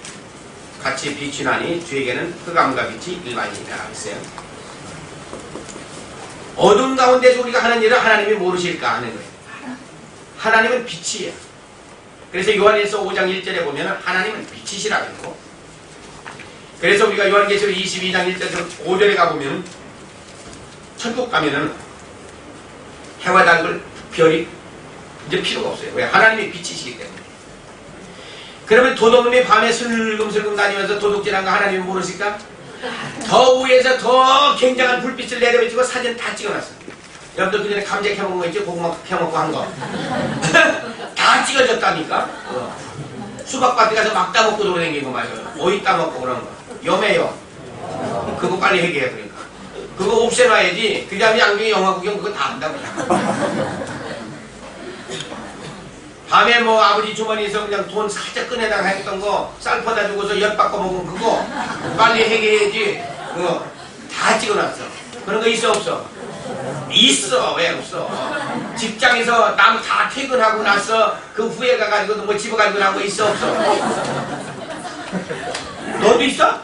같이 비추나니 주에게는 흑암과 빛이 일반이라 했어요. 어둠 가운데서 우리가 하는 일을 하나님이 모르실까 하는 거예요. 하나님은 빛이에요. 그래서 요한일서 5장 1절에 보면 하나님은 빛이시라고 했고, 그래서 우리가 요한계시록 22장 1절에서 5절에 가보면 천국 가면은 해와 달과 별이 이제 필요가 없어요. 왜? 하나님이 빛이시기 때문에. 그러면 도둑놈이 밤에 슬금슬금 다니면서 도둑질한 거 하나님이 모르실까? 더 위에서 더 굉장한 불빛을 내려비치고 사진 다 찍어놨어. 여러분들 그전에 감자 캐먹은 거 있죠? 고구마 캐먹고 한 거. 다 찍어졌다니까? 수박밭에 가서 막 따먹고 돌아다니고 말이야. 오이 따먹고 그런 거. 염해요. 그거 빨리 해결해. 그러니까. 그거 없애놔야지. 그 다음에 양경이 영화 구경 그거 다 한다고. 밤에 뭐 아버지 주머니에서 그냥 돈 살짝 꺼내다가 했던 거 쌀 퍼다 주고서 엿 바꿔 먹은 그거 빨리 해결해야지. 그거 다 찍어놨어. 그런 거 있어 없어? 있어. 왜 없어? 직장에서 남 다 퇴근하고 나서 그 후에 가가지고 뭐 집어가지고 나온 거 있어 없어? 너도 있어?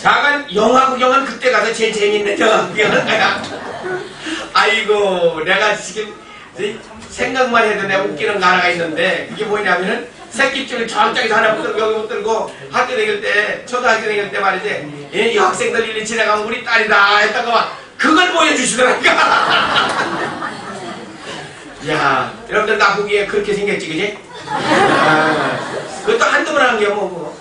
자간 영화 구경은 그때 가서 제일 재밌는 영화 구경은 거야. 아이고 내가 지금 생각만 해도 내가 웃기는 거 하나가 있는데 그게 뭐냐면은 새끼줄을 저쪽에서 하나 못 들고 여기 못 들고 학교 다닐 때 초등학교 다닐 때 말이지 이 학생들 일이 지나가면 우리 딸이다 했다가 그걸 보여주시더라니까. 야 여러분들 나 보기에 그렇게 생겼지 그지? 그것도 한두 번 하는 게 뭐.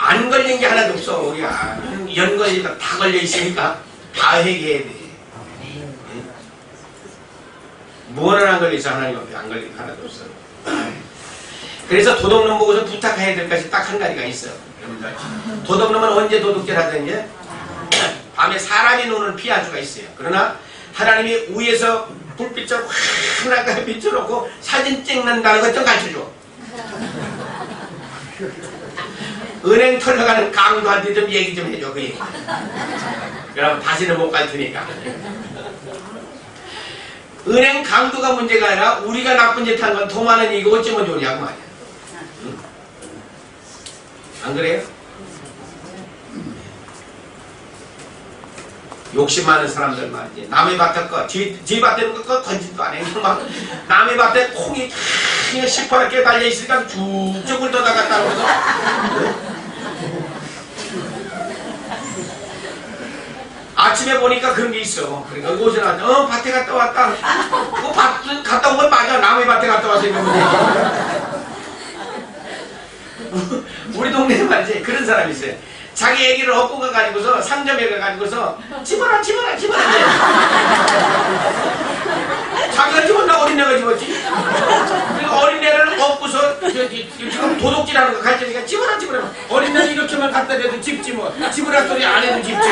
안 걸린 게 하나도 없어. 우리가 연관이 다 걸려 있으니까 다 해결해야 돼. 뭐는 안 걸려 있어. 하나님 앞에 안 걸린 게 하나도 없어. 그래서 도둑놈 보고서 부탁해야 될 것이 딱 한 가지가 있어요. 여러분들. 도둑놈은 언제 도둑질 하든지 밤에 사람의 눈을 피할 수가 있어요. 그러나 하나님이 위에서 불빛을 환하게 비춰놓고 사진 찍는다는 것 좀 가르쳐줘. 은행 털러 가는 강도한테 좀 얘기 좀 해줘. 그 얘기. 그럼 다시는 못 갈 테니까. 은행 강도가 문제가 아니라 우리가 나쁜 짓 한 건 돈 많은 이거 어쩌면 좋냐고 말이야. 응? 안 그래요? 욕심 많은 사람들 말이지. 남의 밭에 거, 지 밭에 거 던지도 안 해. 막 남의 밭에 콩이 그냥 시퍼렇게 달려있으니까 쭉쭉 훑어다가 따라오면서 아침에 보니까 그런 게 있어. 그러니까 이곳에 나왔다. 밭에 갔다 왔다. 그 밭 갔다 온 건 맞아. 남의 밭에 갔다 와서 이거 우리 동네에 말이지. 그런 사람이 있어요. 자기 애기를 업고 가가지고서 상점에 가가지고서 집어라 집어라 집어라. 자기가 집었나 어린애가 집었지. 그러니까 어린애를 업고서 지금 도둑질하는 거 가르치니까 집어라 집어라. 어린애는 이렇게만 갖다 대도 집지 뭐. 집으라 소리 안 해도 집지.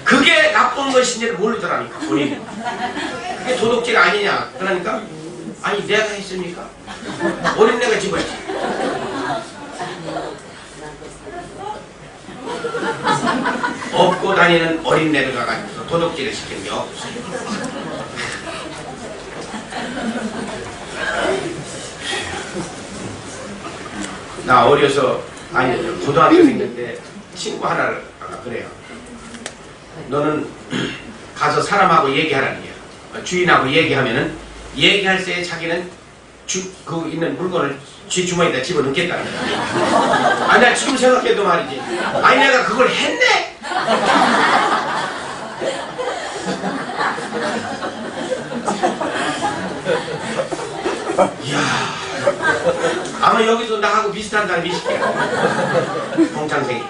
그게 나쁜 것인지를 모르더라니까 본인이. 그게 도둑질 아니냐. 그러니까 아니 내가 했습니까? 어린애가 집었지. 업고 다니는 어린애를 가가지고 도둑질을 시키는 게 없어요. 나 어려서 아니 고등학생일 때 친구 하나를 그래요. 너는 가서 사람하고 얘기하라는 거야. 주인하고 얘기하면은 얘기할 때 자기는 그 있는 물건을 쥐 주머니에다 집어넣겠다는 거야. 아니 나 지금 생각해도 말이지. 아니 내가 그걸 했네? 이야 아마 여기서 나하고 비슷한 사람이 있을 거야. 동창생이.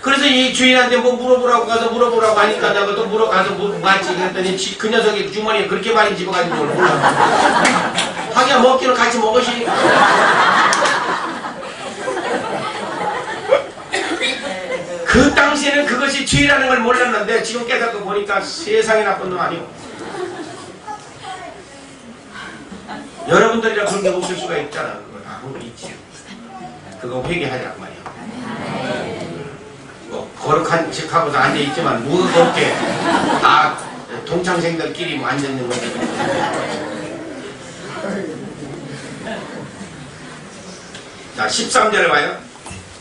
그래서 이 주인한테 뭐 물어보라고 가서 물어보라고 하니까 내가 또 물어가서 맞지 그랬더니 그 녀석이 주머니에 그렇게 많이 집어가지고 몰라. 하기야 먹기는 같이 먹으시. 그 당시에는 그것이 죄라는 걸 몰랐는데 지금 깨닫고 보니까 세상에 나쁜 놈 아니오. 여러분들이랑 그런 게 없을 수가 있잖아. 그거 다 그런 거 있지. 그거 회개하자고 말이야. 뭐 거룩한 척하고서 앉아있지만 무겁게 다 동창생들끼리 뭐 앉아있는 거지. 자 13절을 봐요.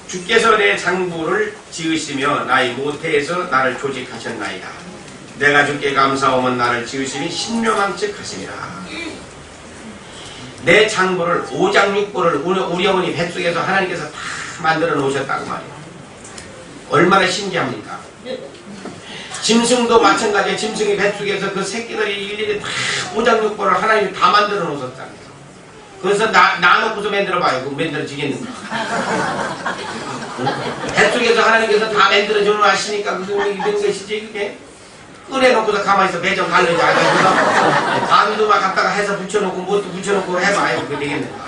주께서 내 장부를 지으시며 나의 모태에서 나를 조직하셨나이다. 내가 주께 감사하면 나를 지으시니 신묘망측 하시니라. 내 장부를 오장육부를 우리 어머니 뱃속에서 하나님께서 다 만들어 놓으셨다고 말이에요. 얼마나 신기합니까? 짐승도 마찬가지예요. 짐승이 뱃속에서 그 새끼들이 일일이 다 오장육부를 하나님이 다 만들어 놓으셨다고. 그래서 나놓고서 만들어봐요. 그거 만들어지겠는가? 뱃속에서 하나님께서 다 만들어주는 아시니까 그게 우리 된 것이지 그게? 꺼내놓고서 가만히서 배정 갈르지 않아서 반도만 갖다가 해서 붙여놓고 뭣도 붙여놓고 해봐요. 그게 되겠는가?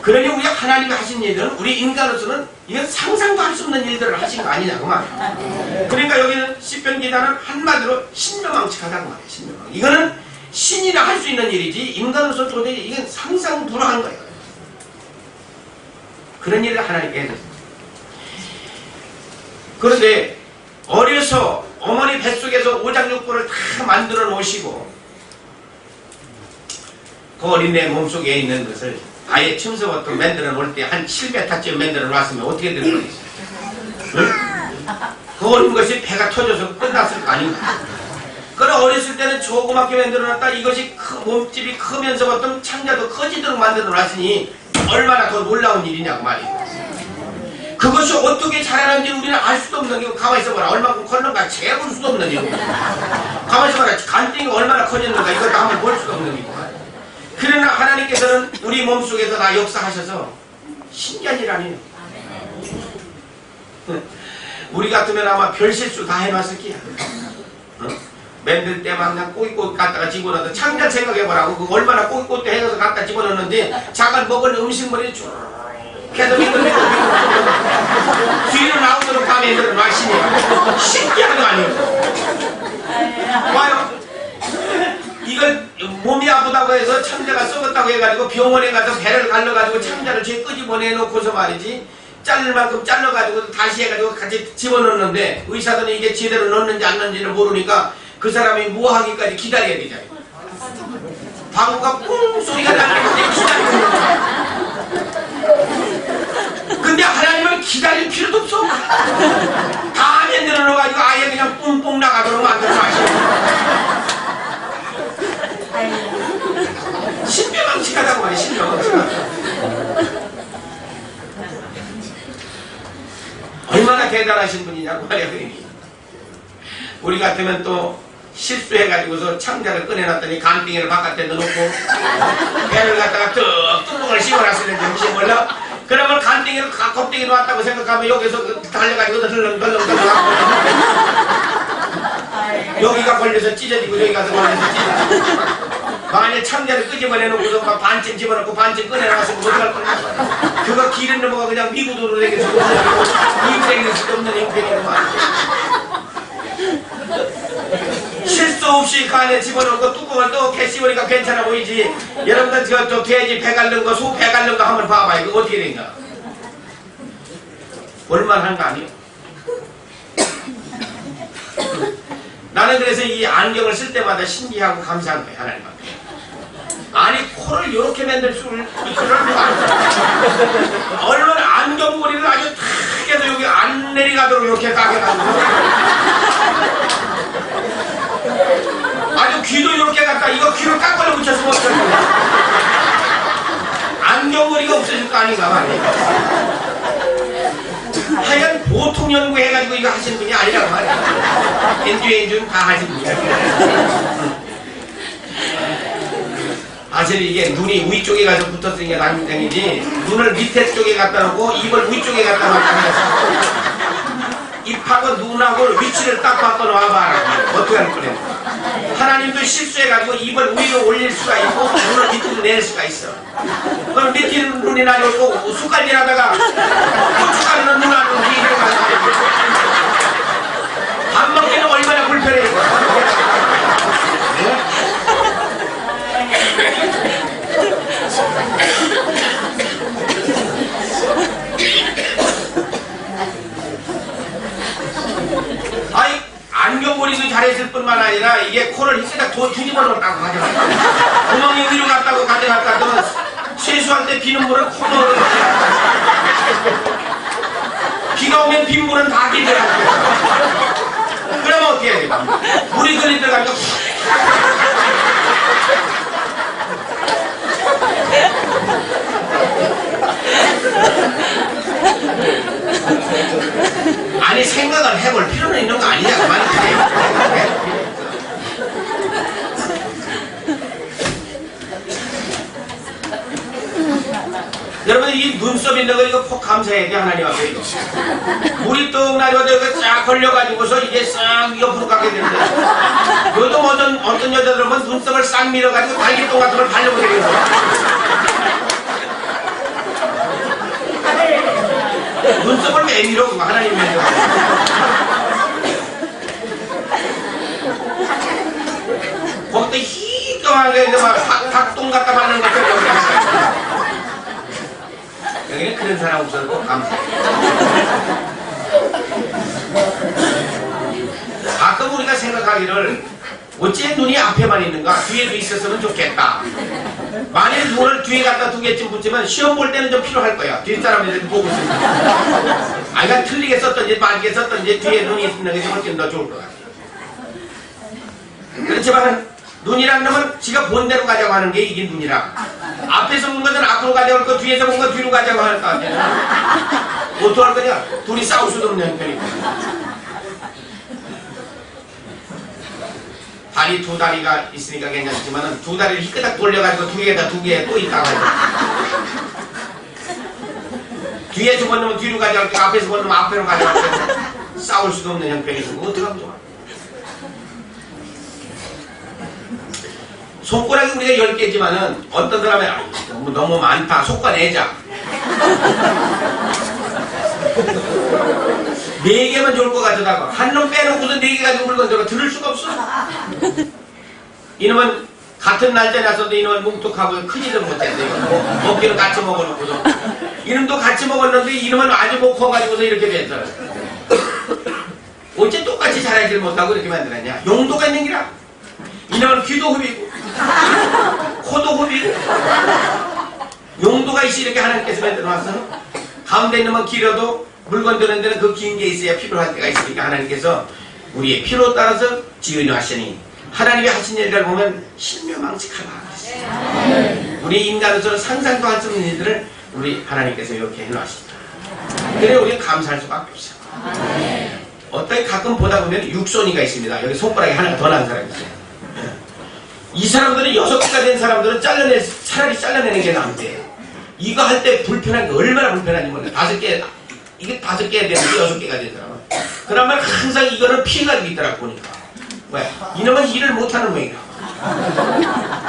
그러니 우리 하나님이 하신 일들은 우리 인간으로서는 이건 상상도 할 수 없는 일들을 하신 거 아니냐고 말이야. 그러니까 여기는 시편 기자는 한마디로 신묘망측하다고 말이야. 신묘망. 이거는 신이나 할 수 있는 일이지 인간으로서 도대체 이건 상상 불허한 거예요. 그런 일을 하나님께 해줬어요. 그런데 어려서 어머니 뱃속에서 오장육부를 다 만들어 놓으시고 그 어린애 몸속에 있는 것을 아예 층서부터 만들어 놓을 때 한 700타쯤 만들어 놨으면 어떻게 되는 거겠어요? 응? 그 어린 것이 배가 터져서 끝났을 거 아닌가? 그러나 어렸을 때는 조그맣게 만들어 놨다 이것이 몸집이 크면서부터 창자도 커지도록 만들어 놨으니 얼마나 더 놀라운 일이냐고 말이에요. 그것이 어떻게 자라는지 우리는 알 수도 없는 게 가만히 있어봐라. 얼마큼 컸는가 재볼 수도 없는 일이고 가만히 있어봐라. 간땡이가 얼마나 커졌는가 이것도 한번 볼 수도 없는 일이고 그러나 하나님께서는 우리 몸속에서 다 역사하셔서 신기한 일 아니에요. 우리 같으면 아마 별 실수 다 해봤을 게야. 만들 때만 그냥 꼬깃꼬깃 갖다가 집어넣어도 창자 생각해보라고. 그 얼마나 꼬깃꼬깃 해서 갖다 집어넣는데 자가 먹을 음식물이 쭉 계속 이거 뒤로 나오도록 하면 애들은 맛이네요. 신기한 거 아니에요? 봐요. 이걸 몸이 아프다고 해서 창자가 썩었다고 해가지고 병원에 가서 배를 갈라가지고 창자를 제 끄집어내놓고서 말이지 자를 만큼 잘라가지고 다시 해가지고 같이 집어넣는데 의사들은 이게 제대로 넣는지 안 넣는지를 모르니까 그 사람이 무하기까지 기다려야 되잖아요. 방구가 뿡 소리가 나는데 기다리고 있는 거야. 근데 하나님은 기다릴 필요도 없어. 다 만들어 넣어가지고 아예 그냥 뿡뿡 나가도록 만들어 마시고. 신명망측하다고 말이야. 신명망측하다. 얼마나 대단하신 분이냐고 말이야. 우리 같으면 또 실수해가지고서 창자를 꺼내놨더니 간빙이를 바깥에 넣어놓고 배를 갖다가 뚜껑을 씌워놨으면 혹시 몰라? 그러면 간빙이를 껍데기 놓았다고 생각하면 여기서 달려가지고 덜렁덜렁 여기가 걸려서 찢어지고 여기 가서 걸려서 찢어지고 만약에 창자를 끄집어내놓고서 반쯤 집어넣고 반쯤 꺼내놨으면 어떡할 거냐. 그거 기름 넘어가 그냥 미국으로 내게 주고 미국에 수도 없는 형편이구만. 실수 없이 그 안에 집어넣고 뚜껑을 또 개씹으니까 괜찮아 보이지. 여러분들 저 돼지 배 갈른 거, 소 배 갈른 거 한번 봐봐. 이거 어떻게 된가? 얼마나 한 거 아니에요? 나는 그래서 이 안경을 쓸 때마다 신기하고 감사한 거예요. 하나님한테. 아니 코를 이렇게 만들 줄 그런 거 아니야. 얼마나 안경머리를 아주 탁 해서 여기 안 내려가도록 이렇게 딱 해가지고 아주 귀도 이렇게 갖다 이거 귀를 깎아서 붙였으면 어떡할 거야. 안경머리가 없어질 거 아닌가 말이야. 하여간 보통 연구해가지고 이거 하시는 분이 아니라고 말이야. 엔주엔주는 다 하신 분이야. 사실 이게 눈이 위쪽에 가서 붙었으니까 난장이지 눈을 밑에 쪽에 갖다 놓고 입을 위쪽에 갖다 놓고 입하고 눈하고 위치를 딱 바꿔놓아봐. 어떻게 할 거냐. 하나님도 실수해가지고 입을 위로 올릴 수가 있고 눈을 밑으로 낼 수가 있어. 그럼 밑에 눈이 나려고 숟갈질 하다가 고춧가루는 눈 안으로 위로 가서 밥 먹기는 얼마나 불편해. 아이 안경머리도 잘했을 뿐만 아니라 이게 코를 희스다 뒤집어 놓았다고 가져갔다. 구멍이 위로 갔다고 가져갔다. 또 세수할 때 비눗물을 코 넣어. 비가 오면 빗물은 다 기대라고. 그러면 어떻게 해야 돼? 물이 걸리 들어가면 아니 생각을 해볼 필요는 있는 거 아니냐 그 말이지. 여러분 이 눈썹 있는 거 이거 꼭 감사해야 돼. 하나님 앞에 이거 물이 뚝 나려서 이거 쫙 걸려가지고서 이게 싹 옆으로 가게 되는데 요즘 어떤 여자들은 눈썹을 싹 밀어가지고 달기똥 같은 걸 발려버리는 눈썹을 왜 밀어? 하나님 밀어. 거기다 희까하게 막 닭똥 갖다 바르는 것처럼 여기는 그런 사람 없어서 꼭 감사해. 가끔 우리가 생각하기를 어째 눈이 앞에만 있는가? 뒤에도 있었으면 좋겠다. 만일 눈을 뒤에 갖다 두 개쯤 붙이면 시험 볼 때는 좀 필요할 거야. 뒷사람들이 보고 있으니까. 아이가 틀리게 썼던지 맞게 썼던지 뒤에 눈이 있는 게 훨씬 더 좋을 것 같아. 그렇지만 눈이란 놈은 지가 본 대로 가자고 하는 게 이게 눈이라. 앞에서 본 것은 앞으로 가자고 할 거, 뒤에서 본 건 뒤로 가자고 할 거 아니야. 어떡할 거냐? 둘이 싸울 수도 없는 형편이고. 다리 두 다리가 있으니까 괜찮지만 두 다리를 희끄닥 돌려가지고 두 개에 또 있다가 뒤에서 본 놈은 뒤로 가져갈 거 앞에서 본 놈은 앞으로 가져갈 거 싸울 수도 없는 형편이고 어떡하면 좋아. 손가락이 우리가 10개지만은 어떤 사람이 너무 많다. 솎아내자. 4개만 좋을 것 같다고. 한 놈 빼놓고서 4개 가지고 물건 들어 들을 수가 없어. 이놈은 같은 날짜에 나서도 이놈은 뭉툭하고 크지도 못했어요. 먹기는 같이 먹어놓고서. 이놈도 같이 먹었는데 이놈은 아주 못 커가지고서 이렇게 됐어요. 어째 똑같이 자라지를 못하고 이렇게 만들었냐? 용도가 있는 기라. 이놈은 귀도 흡이고 코도 흡이고 용도가 있이 이렇게 하나님께서 만들어놨어. 가운데 있는 놈은 길어도 물건 드는 데는 그 긴 게 있어야 필요할 때가 있으니까 하나님께서 우리의 필요에 따라서 지으려 하시니 하나님이 하신 일을 보면 신묘망측하다. 우리 인간으로서는 상상도 할 수 없는 일들을 우리 하나님께서 이렇게 해놓으십니다. 그래 우리는 감사할 수밖에 없어요. 어떻게 가끔 보다 보면 육손이가 있습니다. 여기 손가락이 하나가 더 난 사람이 있어요. 이 사람들은 6개가 된 사람들은 차라리 잘라내는 게 나은데 이거 할 때 불편한 게 얼마나 불편한지 몰라요. 5개, 이게 5개 되는데 6개가 된 사람은. 그러면 항상 이거는 피해가지고 있더라고 보니까. 왜? 이놈은 일을 못하는 모양이야.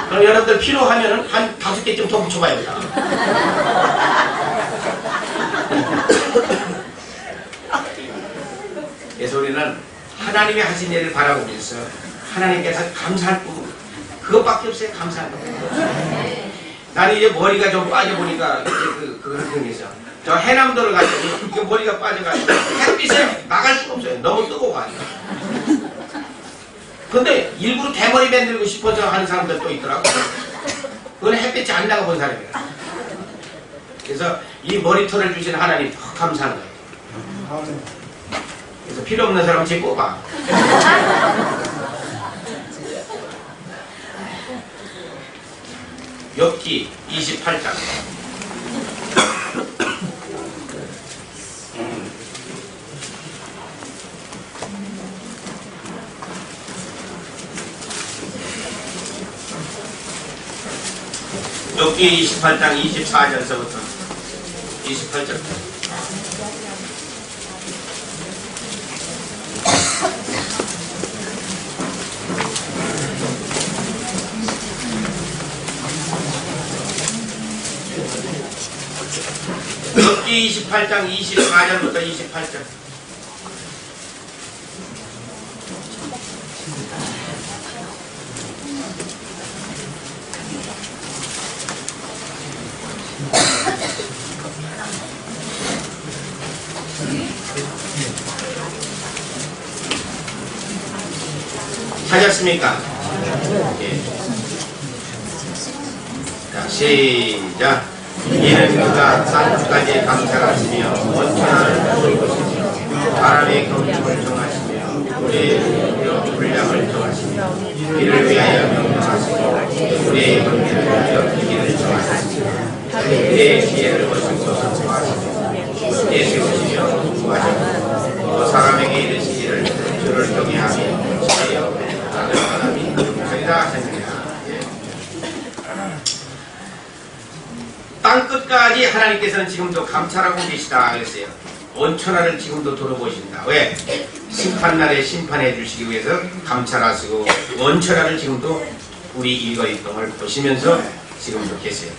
그럼 여러분들 필요하면은 한 5개쯤 더 붙여봐요. 그래서 우리는 하나님이 하신 일을 바라보면서 하나님께서 감사할 뿐 그것밖에 없어요. 감사할 뿐. 나는 이제 머리가 좀 빠져보니까 그런 게 있어. 저 해남도를 갔더니 이게 머리가 빠져가지고 햇빛에 나갈 수가 없어요. 너무 뜨거워가지고. 근데 일부러 대머리 만들고 싶어서 하는 사람들도 있더라고. 그건 햇빛이 안 나가 본 사람이야. 그래서 이 머리털을 주신 하나님 더 감사한 거예요. 그래서 필요 없는 사람은 제 꼽아. 욥기 28장. 욥기 28장 24절서부터 28절. 욥기 28장 24절부터 28절. 찾았습니까? 예. 자, 시작. 이는 그가 산까지 감찰하시며 원천을 보시며 바람의 경중을 정하시며 우리의 분량을 정하시며 이를 위하여 명령하시고 우리의 관계를 위하여 기기를 정하시며 우리의 지혜를 보시고 정하시며 우리의 세우시며 공부하시고 또 사람에게 이르시기를 주를 경외하며 지혜여 다른 사람이 저리라 하시느니라. 땅끝까지 하나님께서는 지금도 감찰하고 계시다 그랬어요. 원천하를 지금도 돌아보신다. 왜? 심판날에 심판해 주시기 위해서 감찰하시고 원천하를 지금도 우리 일거일동을 보시면서 지금도 계세요.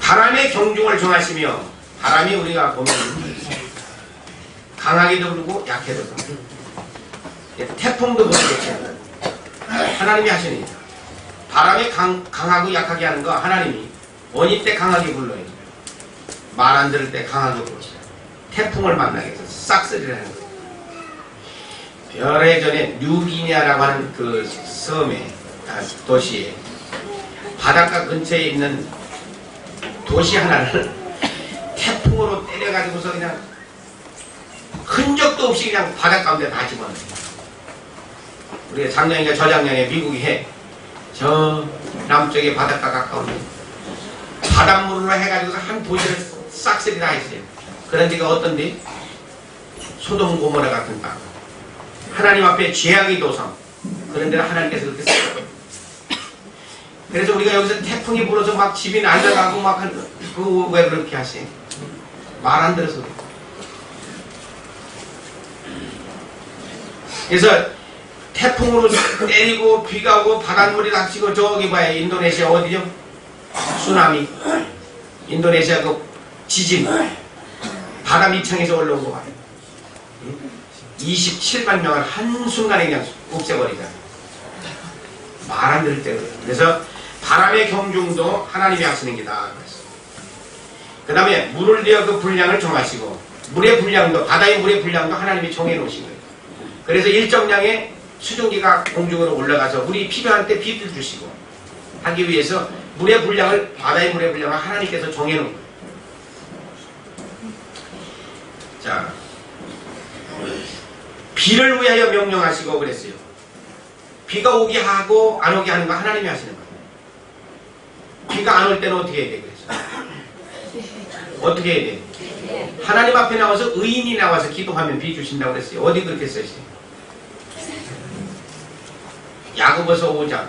바람의 경중을 정하시며 바람이 우리가 보면 강하게도 불고 약해도 불고 태풍도 불고 하나님이 하시는 일. 바람이 강하고 약하게 하는 거 하나님이 원이 때 강하게 불러요. 말 안 들을 때 강하게 불러요. 태풍을 만나게 해서 싹쓸이를 하는 거예요. 열애전에 뉴기니아라고 하는 그 섬에 도시에 바닷가 근처에 있는 도시 하나를 태풍으로 때려가지고서 그냥 흔적도 없이 그냥 바닷가운데 다 집어넣어요. 우리가 작년인가 저작년에 미국이 해. 저 남쪽에 바닷가 가까운 바닷물로 해가지고서 한 도시를 싹쓸이 다 했어요. 그런 데가 어떤데? 소돔 고모라 같은 땅. 하나님 앞에 죄악의 도성. 그런 데를 하나님께서 그렇게 쓰고. 그래서 우리가 여기서 태풍이 불어서 막 집이 날아가고 막 하는 그 왜 그렇게 하세요? 말 안 들어서 그래요. 그래서 태풍으로 때리고 비가 오고 바닷물이 닥치고 저기 봐요. 인도네시아 어디죠? 쓰나미. 인도네시아 그 지진. 바다 밑창에서 올라온 거 봐요. 27만 명을 한순간에 그냥 없애버리잖아요. 말 안 들을 때 그래요. 그래서 바람의 경중도 하나님이 하시는 게다. 그 다음에 물을 내어 그 분량을 정하시고 물의 분량도 바다의 물의 분량도 하나님이 정해 놓으신 거예요. 그래서 일정량의 수증기가 공중으로 올라가서 물이 필요한 때 비를 주시고 하기 위해서 물의 분량을 바다의 물의 분량을 하나님께서 정해 놓은 거예요. 자, 비를 위하여 명령하시고 그랬어요. 비가 오게 하고 안 오게 하는 거 하나님이 하시는 거예요. 비가 안 올 때는 어떻게 해야 돼? 그래서 어떻게 해야 돼? 하나님 앞에 나와서 의인이 나와서 기도하면 비 주신다고 그랬어요. 어디 그렇게 써있어요? 야고보서 5장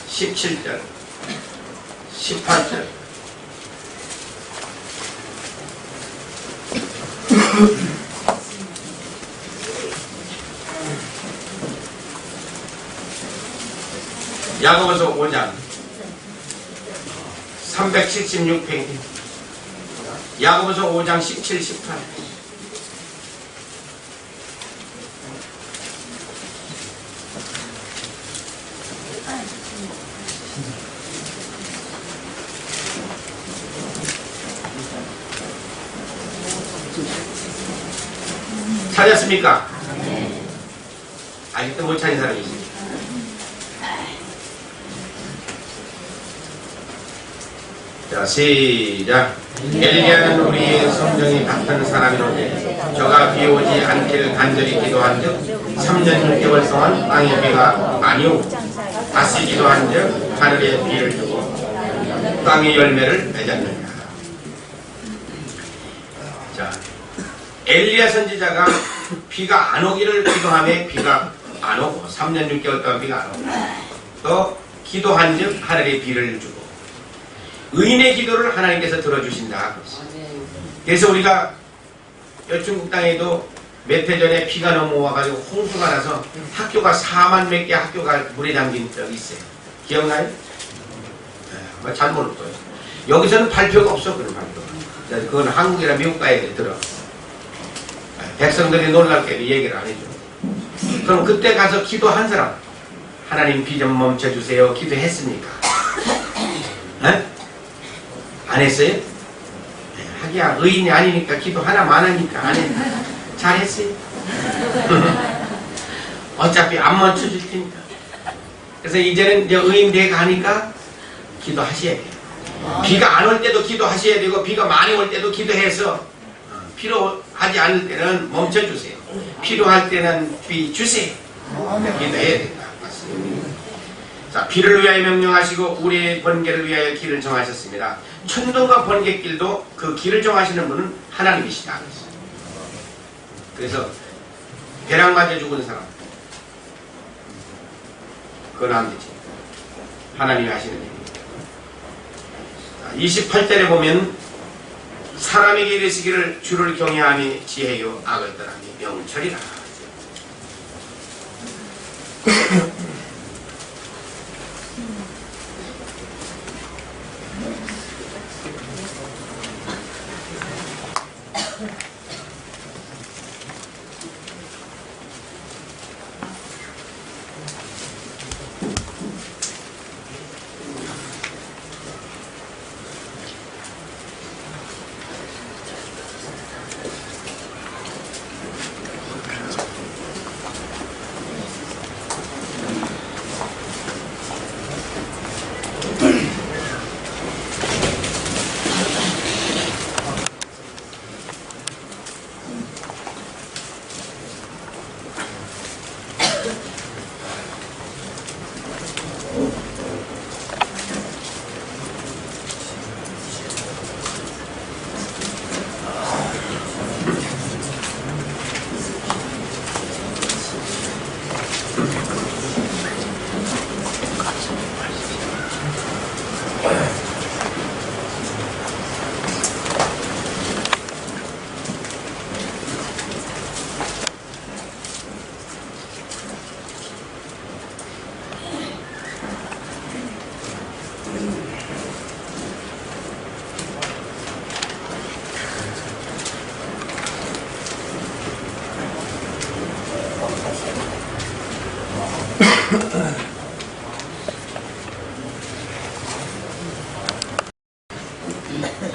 17절 18절 야고보서 5장 376페이지 야고보서 5장 17, 18 찾았습니까? 아직도 못 찾은 사람이 있습니다. 자, 시작. 엘리야는 우리의 성정이 같은 사람이로되 저가 비 오지 않기를 간절히 기도한즉 3년 6개월 동안 땅에 비가 많이 오고 다시 기도한즉 하늘에 비를 주고 땅의 열매를 맺었느니라. 자, 엘리야 선지자가 비가 안 오기를 기도하며 비가 안 오고 3년 6개월 동안 비가 안 오고 또 기도한즉 하늘에 비를 주고 의인의 기도를 하나님께서 들어주신다. 그래서 우리가 여충국 땅에도 몇 해 전에 비가 넘어와가지고 홍수가 나서 학교가 4만 몇 개 학교가 물에 잠긴 적이 있어요. 기억나요? 네, 잘 모를 거예요. 여기서는 발표가 없어. 그런 발표가. 그건 한국이나 미국 가야 돼. 들어. 백성들이 놀랄 게 얘기를 안 해줘. 그럼 그때 가서 기도한 사람 하나님 비 좀 멈춰주세요. 기도했습니까? 네? 안 했어요? 네, 하기야 의인이 아니니까 기도 하나만 하니까 안 했. 잘했어요. 어차피 안 멈춰줄 테니까. 그래서 이제는 이제 의인 내가 하니까 기도하셔야 돼요. 비가 안 올 때도 기도하셔야 되고 비가 많이 올 때도 기도해서 필요하지 않을 때는 멈춰주세요. 필요할 때는 비 주세요. 기도해야 된다. 맞습니다. 자, 비를 위하여 명령하시고 우리의 번개를 위하여 길을 정하셨습니다. 천둥과 번개길도 그 길을 정하시는 분은 하나님이시다. 그래서 벼락 맞아 죽은 사람 그건 안 되지. 하나님이 하시는 일입니다. 28절에 보면 사람에게 이르시기를 주를 경외함이 지혜요 악을 떠남이 명철이라.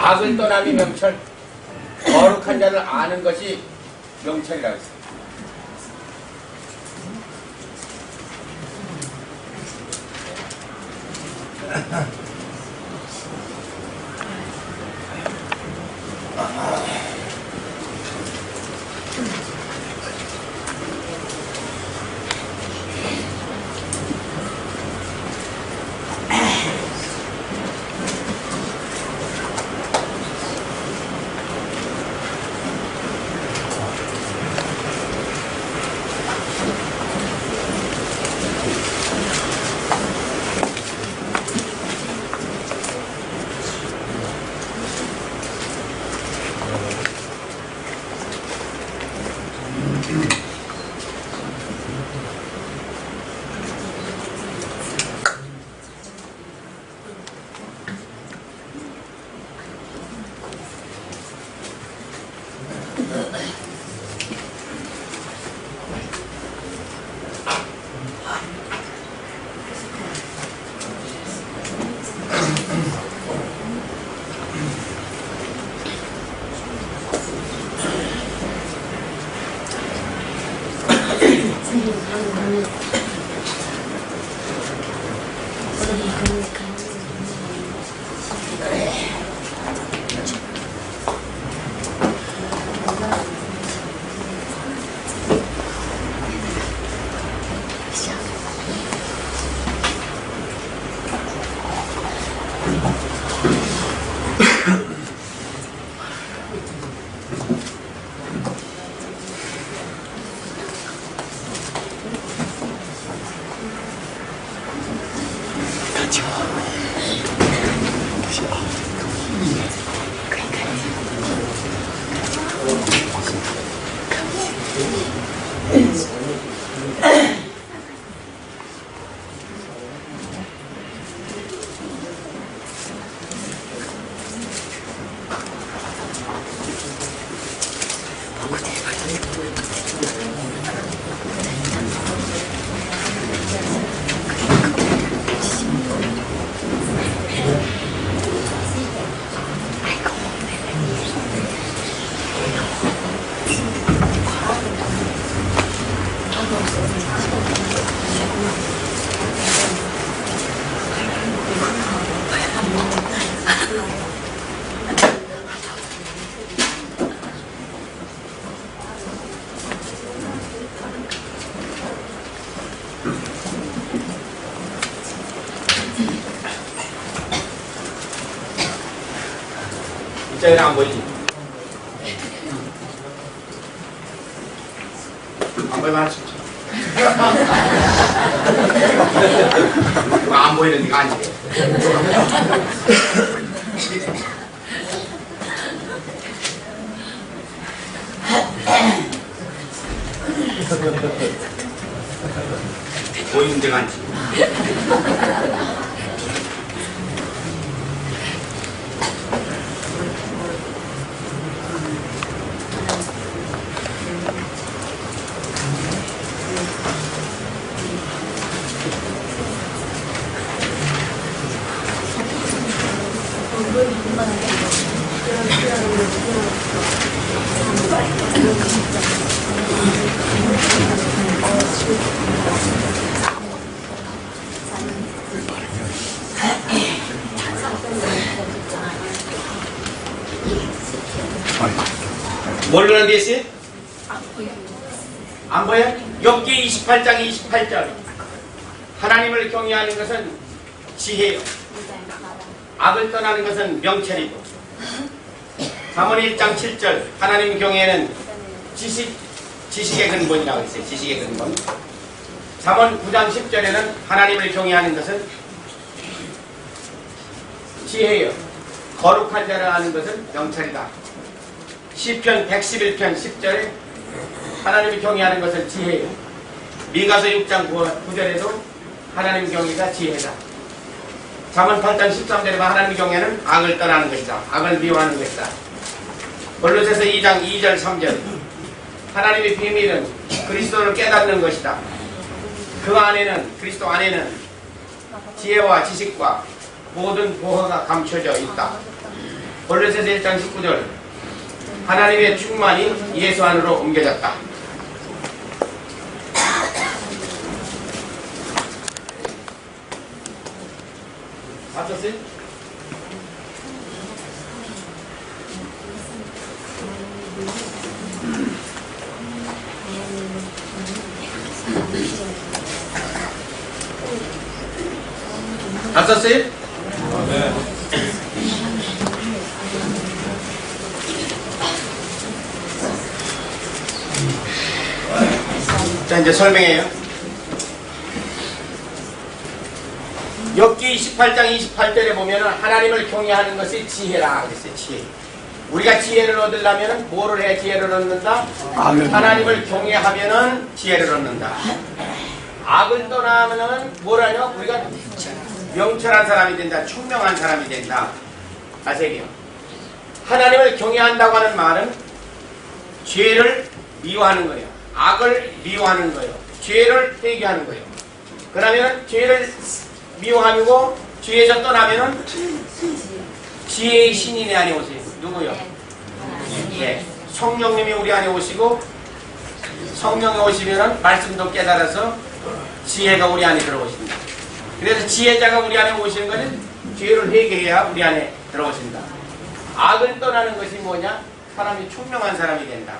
악을 떠남이 명철, 거룩한 자를 아는 것이 명철이라고 했어요. 이쪽에는 안 보이지? 안 보이면 할 수 있죠. 안 보이는 데가 아니지. 보이는 데가 아니지. 뭘로 돼 있어요? 안 보여? 욥기 28장 28절. 하나님을 경외하는 것은 지혜요. 악을 떠나는 것은 명철이고. 잠언 1장 7절. 하나님 경외는 지식의 근본이라고 했어요. 지식의 근본. 잠언 9장 10절에는 하나님을 경외하는 것은 지혜요. 거룩한 자를 아는 것은 명철이다. 시편 111편 10절에 하나님을 경외하는 것은 지혜예요. 미가서 6장 9절에도 하나님 경외가 지혜다. 잠언 8장 13절에 하나님 경외는 악을 떠나는 것이다. 악을 미워하는 것이다. 골로새서 2장 2절 3절 하나님의 비밀은 그리스도를 깨닫는 것이다. 그 안에는 그리스도 안에는 지혜와 지식과 모든 보화가 감춰져 있다. 골로새서 1장 19절 하나님의 충만이 예수 안으로 옮겨졌다. 맞췄어요? 맞췄어요? 자, 이제 설명해요. 욥기 28장 28절에 보면은 하나님을 경외하는 것이 지혜라 그랬어요. 지혜. 우리가 지혜를 얻으려면 뭐를 해야 지혜를 얻는다? 하나님을 경외하면은 지혜를 얻는다. 악을 떠나면은 뭐라냐? 우리가 명철한 사람이 된다. 총명한 사람이 된다. 아세요? 하나님을 경외한다고 하는 말은 죄를 미워하는 거예요. 악을 미워하는 거예요. 죄를 회개하는 거예요. 그러면 죄를 미워하고 죄에서 떠나면은 지혜의 신이 내 안에 오세요. 누구요? 네. 성령님이 우리 안에 오시고 성령이 오시면은 말씀도 깨달아서 지혜가 우리 안에 들어오십니다. 그래서 지혜자가 우리 안에 오시는 것은 죄를 회개해야 우리 안에 들어오신다. 악을 떠나는 것이 뭐냐? 사람이 총명한 사람이 된다.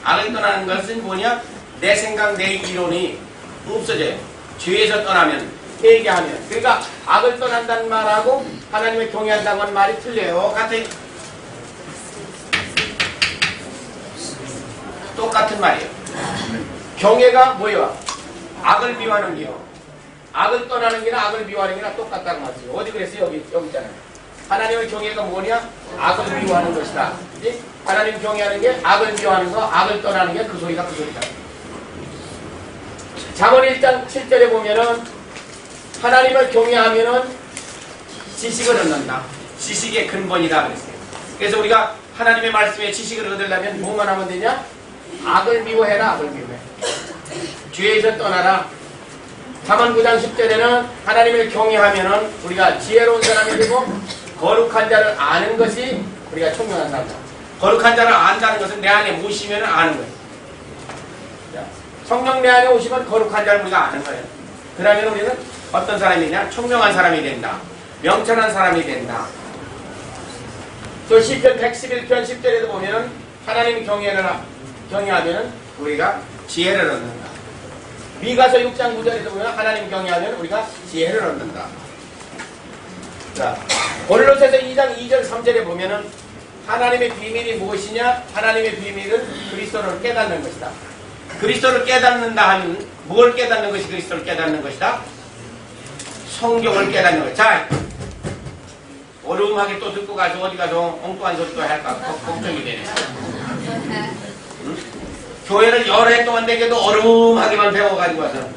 악을 떠나는 것은 뭐냐? 내 생각, 내 이론이 없어져요. 죄에서 떠나면, 회개하면. 그러니까 악을 떠난다는 말하고 하나님을 경외한다는 하는 말이 틀려요. 똑같은 말이에요. 경외가 뭐예요? 악을 미워하는 게요. 악을 떠나는 게나 악을 미워하는 게나 똑같다는 말이에요. 어디 그랬어요? 여기 있잖아요. 하나님의 경외가 뭐냐? 악을 미워하는 것이다. 그치? 하나님 경외하는 게 악을 미워하는 거, 악을 떠나는 게 그 소리가 그 소리다. 잠언 1장 7절에 보면은 하나님을 경외하면은 지식을 얻는다. 지식의 근본이다 그랬어요. 그래서 우리가 하나님의 말씀에 지식을 얻으려면 뭐만 하면 되냐? 악을 미워해라. 악을 미워해. 죄에서 떠나라. 잠언 9장 10절에는 하나님을 경외하면은 우리가 지혜로운 사람이 되고 거룩한 자를 아는 것이 우리가 총명한 사람이다. 거룩한 자를 안다는 것은 내 안에 모시면 아는 거예요. 성령 내 안에 오시면 거룩한 자를 우리가 아는 거예요. 그러면 우리는 어떤 사람이냐? 총명한 사람이 된다. 명철한 사람이 된다. 또 시편 111편 10절에도 보면은 하나님 경외하면은 우리가 지혜를 얻는다. 미가서 6장 9절에도 보면 하나님 경외하면 우리가 지혜를 얻는다. 자, 골로새서 2장 2절 3절에 보면은 하나님의 비밀이 무엇이냐? 하나님의 비밀은 그리스도를 깨닫는 것이다. 그리스도를 깨닫는다 하면 뭘 깨닫는 것이 그리스도를 깨닫는 것이다? 성경을 깨닫는 것. 자, 어려움하게 또 듣고 가서 어디 가서 엉뚱한 소리 또 할까 걱정이 되네. 응? 교회를 여러 해 동안 되게도 어려움하게만 배워가지고 와서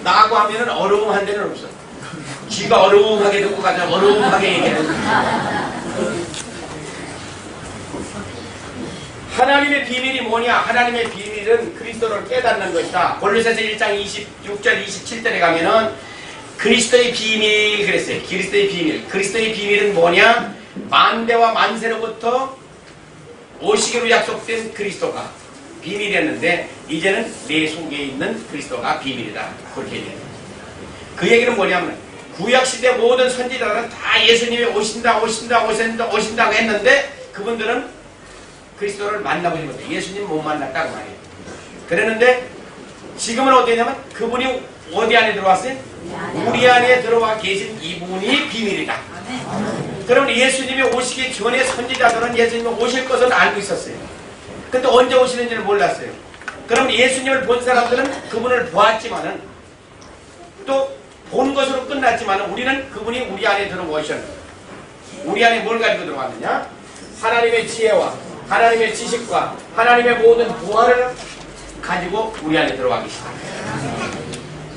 나하고 하면은 어려움한 데는 없어. 쥐가 어려움하게 듣고 가서 어려움하게 얘기하는. 하나님의 비밀이 뭐냐? 하나님의 비밀은 그리스도를 깨닫는 것이다. 골로새서 1장 26절 27절에 가면은 그리스도의 비밀 그랬어요. 그리스도의 비밀. 그리스도의 비밀은 뭐냐? 만대와 만세로부터 오시기로 약속된 그리스도가 비밀이었는데 이제는 내 속에 있는 그리스도가 비밀이다. 그렇게 얘기해요. 그 얘기는 뭐냐면 구약시대 모든 선지자들은 다 예수님이 오신다고 했는데 그분들은 그리스도를 만나보지 못해. 예수님 못 만났다고 말이에요. 그랬는데 지금은 어디냐면 그분이 어디 안에 들어왔어요? 우리 안에 들어와 계신 이분이 비밀이다. 그러면 예수님이 오시기 전에 선지자들은 예수님이 오실 것을 알고 있었어요. 근데 언제 오시는지를 몰랐어요. 그러면 예수님을 본 사람들은 그분을 보았지만은 또 본 것으로 끝났지만은 우리는 그분이 우리 안에 들어오셨는데 우리 안에 뭘 가지고 들어왔느냐? 하나님의 지혜와 하나님의 지식과 하나님의 모든 부활을 가지고 우리 안에 들어와 계시다.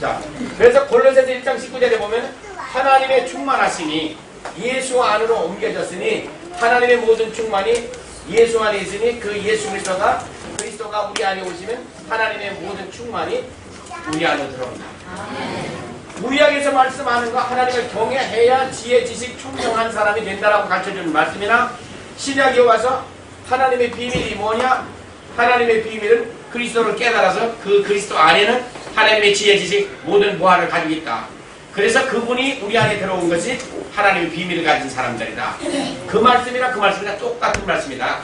자, 그래서 골로새서 1장 19절에 보면 하나님의 충만하심이 예수 안으로 옮겨졌으니 하나님의 모든 충만이 예수 안에 있으니 그 예수 그리스도가 우리 안에 오시면 하나님의 모든 충만이 우리 안으로 들어온다. 구약에서 말씀하는 거 하나님을 경외해야 지혜, 지식, 총명한 사람이 된다라고 가르쳐주는 말씀이나 신약에 와서 하나님의 비밀이 뭐냐? 하나님의 비밀은 그리스도를 깨달아서 그 그리스도 안에는 하나님의 지혜, 지식, 모든 보화를 가지고 있다. 그래서 그분이 우리 안에 들어온 것이 하나님의 비밀을 가진 사람들이다. 그 말씀이랑 그 말씀이랑 똑같은 말씀이다.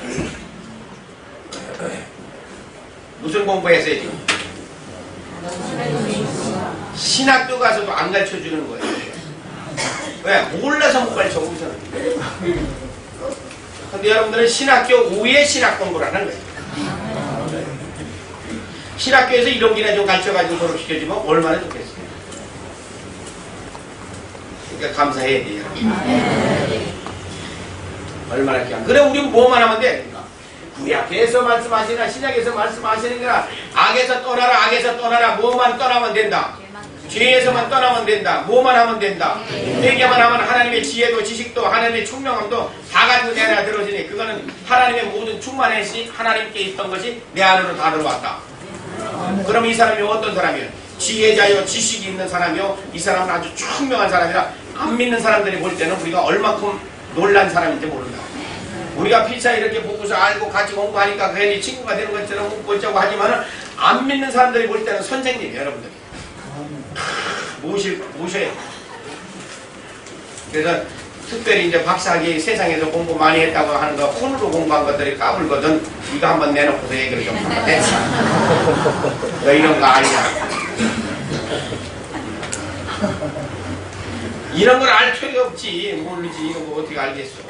무슨 공부했어요 지금? 신학교 가서도 안 가르쳐주는 거예요. 왜? 몰라서 못 가르쳐 우선은. 근데 여러분들은 신학교 후에 신학 공부를 하는 거예요. 신학교에서 이런 기나 좀 가르쳐가지고 졸업시켜주면 얼마나 좋겠어요. 그러니까 감사해야 돼요. 얼마나 귀한. 그래 우리는 뭐만 하면 돼? 구약에서 말씀하시나 신약에서 말씀하시는 거라. 악에서 떠나라, 악에서 떠나라. 뭐만 떠나면 된다. 죄에서만 떠나면 된다. 뭐만 하면 된다. 회개만 하면 하나님의 지혜도 지식도 하나님의 총명함도 다 가지고 내 안에 들어오시니 그거는 하나님의 모든 충만했시 하나님께 있던 것이 내 안으로 다 들어왔다. 그럼 이 사람이 어떤 사람이요? 지혜자요 지식이 있는 사람이요. 이 사람은 아주 총명한 사람이라 안 믿는 사람들이 볼 때는 우리가 얼마큼 놀란 사람인지 모른다. 우리가 피차 이렇게 보고서 알고 같이 공부하니까 괜히 친구가 되는 것처럼 웃고 있자고 하지만은 안 믿는 사람들이 볼 때는 선생님이에요, 여러분들. 모셔야 돼. 그래서 특별히 이제 박사학위 세상에서 공부 많이 했다고 하는 거 폰으로 공부한 것들이 까불거든. 이거 한번 내놓고서 얘기를 좀 하면 돼. 너 이런 거 아니야. 이런 걸 알 필요 없지. 모르지. 이런 거 어떻게 알겠어.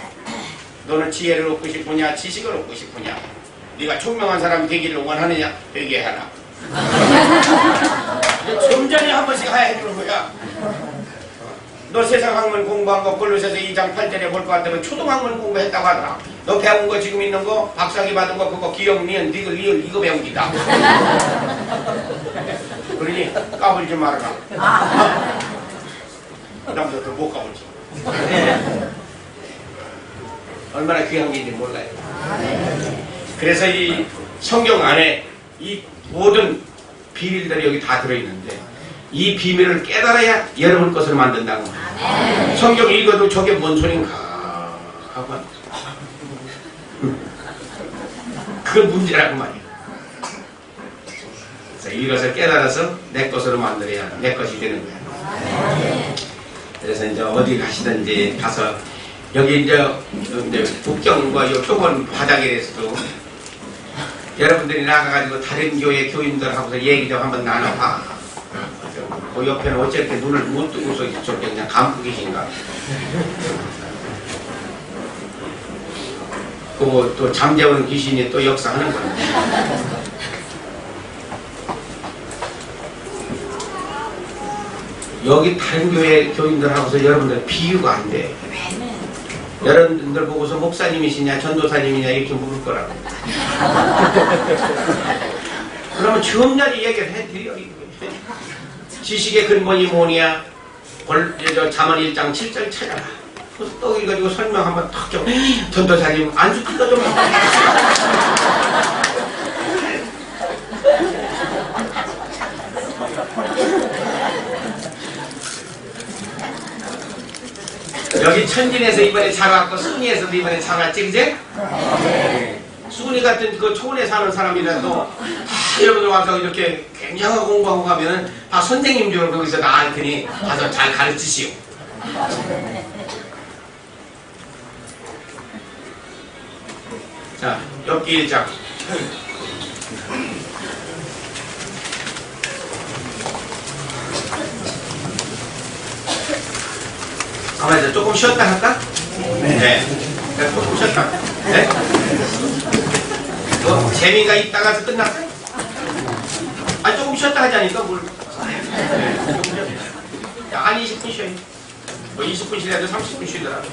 너는 지혜를 얻고 싶으냐 지식을 얻고 싶으냐. 네가 총명한 사람이 되기를 원하느냐 회개하라. 점잖이 한 번씩 해주는 거야. 너 세상 학문 공부한 거 골로새서 2장 8절에 볼 것 같으면 초등학문 공부했다고 하더라. 너 배운 거 지금 있는 거 박사학위 받은 거 그거 기억 니은 니글 리을 이거 배운 기다. 그러니 까불지 말아라. 그 다음부터 못 까불지. 얼마나 귀한 게인지 몰라요. 그래서 이 성경 안에 이 모든 비밀들이 여기 다 들어있는데 이 비밀을 깨달아야 여러분 것으로 만든다고. 성경 읽어도 저게 뭔 소린가 하고 그건 문제라고 말이야. 그래서 이것을 깨달아서 내 것으로 만들어야 내 것이 되는 거야. 그래서 이제 어디 가시든지 가서 여기 이제 북경과 요 표본 바닥에서도 여러분들이 나가가지고 다른 교회 교인들하고서 얘기 좀 한번 나눠봐. 그 옆에는 어째 이렇게 눈을 못 뜨고서 저렇게 그냥 감고 계신가. 그 또 잠재운 귀신이 또 역사하는 거야. 여기 다른 교회 교인들하고서 여러분들 비유가 안 돼. 여러분들 보고서 목사님이시냐 전도사님이냐 이렇게 물을 거라고. 그러면 점잖이 얘기를 해드려. 지식의 근본이 뭐냐? 잠언 1장 7절 찾아라. 또 읽어가지고 설명 한번 탁 좀. 전도사님 안수기도 좀 여기 천진에서 이번에 자라왔고 순이에서도 이번에 자라왔지, 그제? 순이 같은 그 초원에 사는 사람이라도 다 여러분들 와서 이렇게 굉장히 공부하고 가면은 다 선생님 줄 거기서 나할 테니 가서 잘 가르치시오. 자, 엽기 1장. 가만히 조금 쉬었다 할까? 네. 조금 쉬었다. 네? 재미가 있다가서 끝났어? 아니, 조금 쉬었다 하자니까, 뭘. 네, 조금 쉬었다. 한 20분 쉬어요. 20분 쉬더라도 30분 쉬더라도.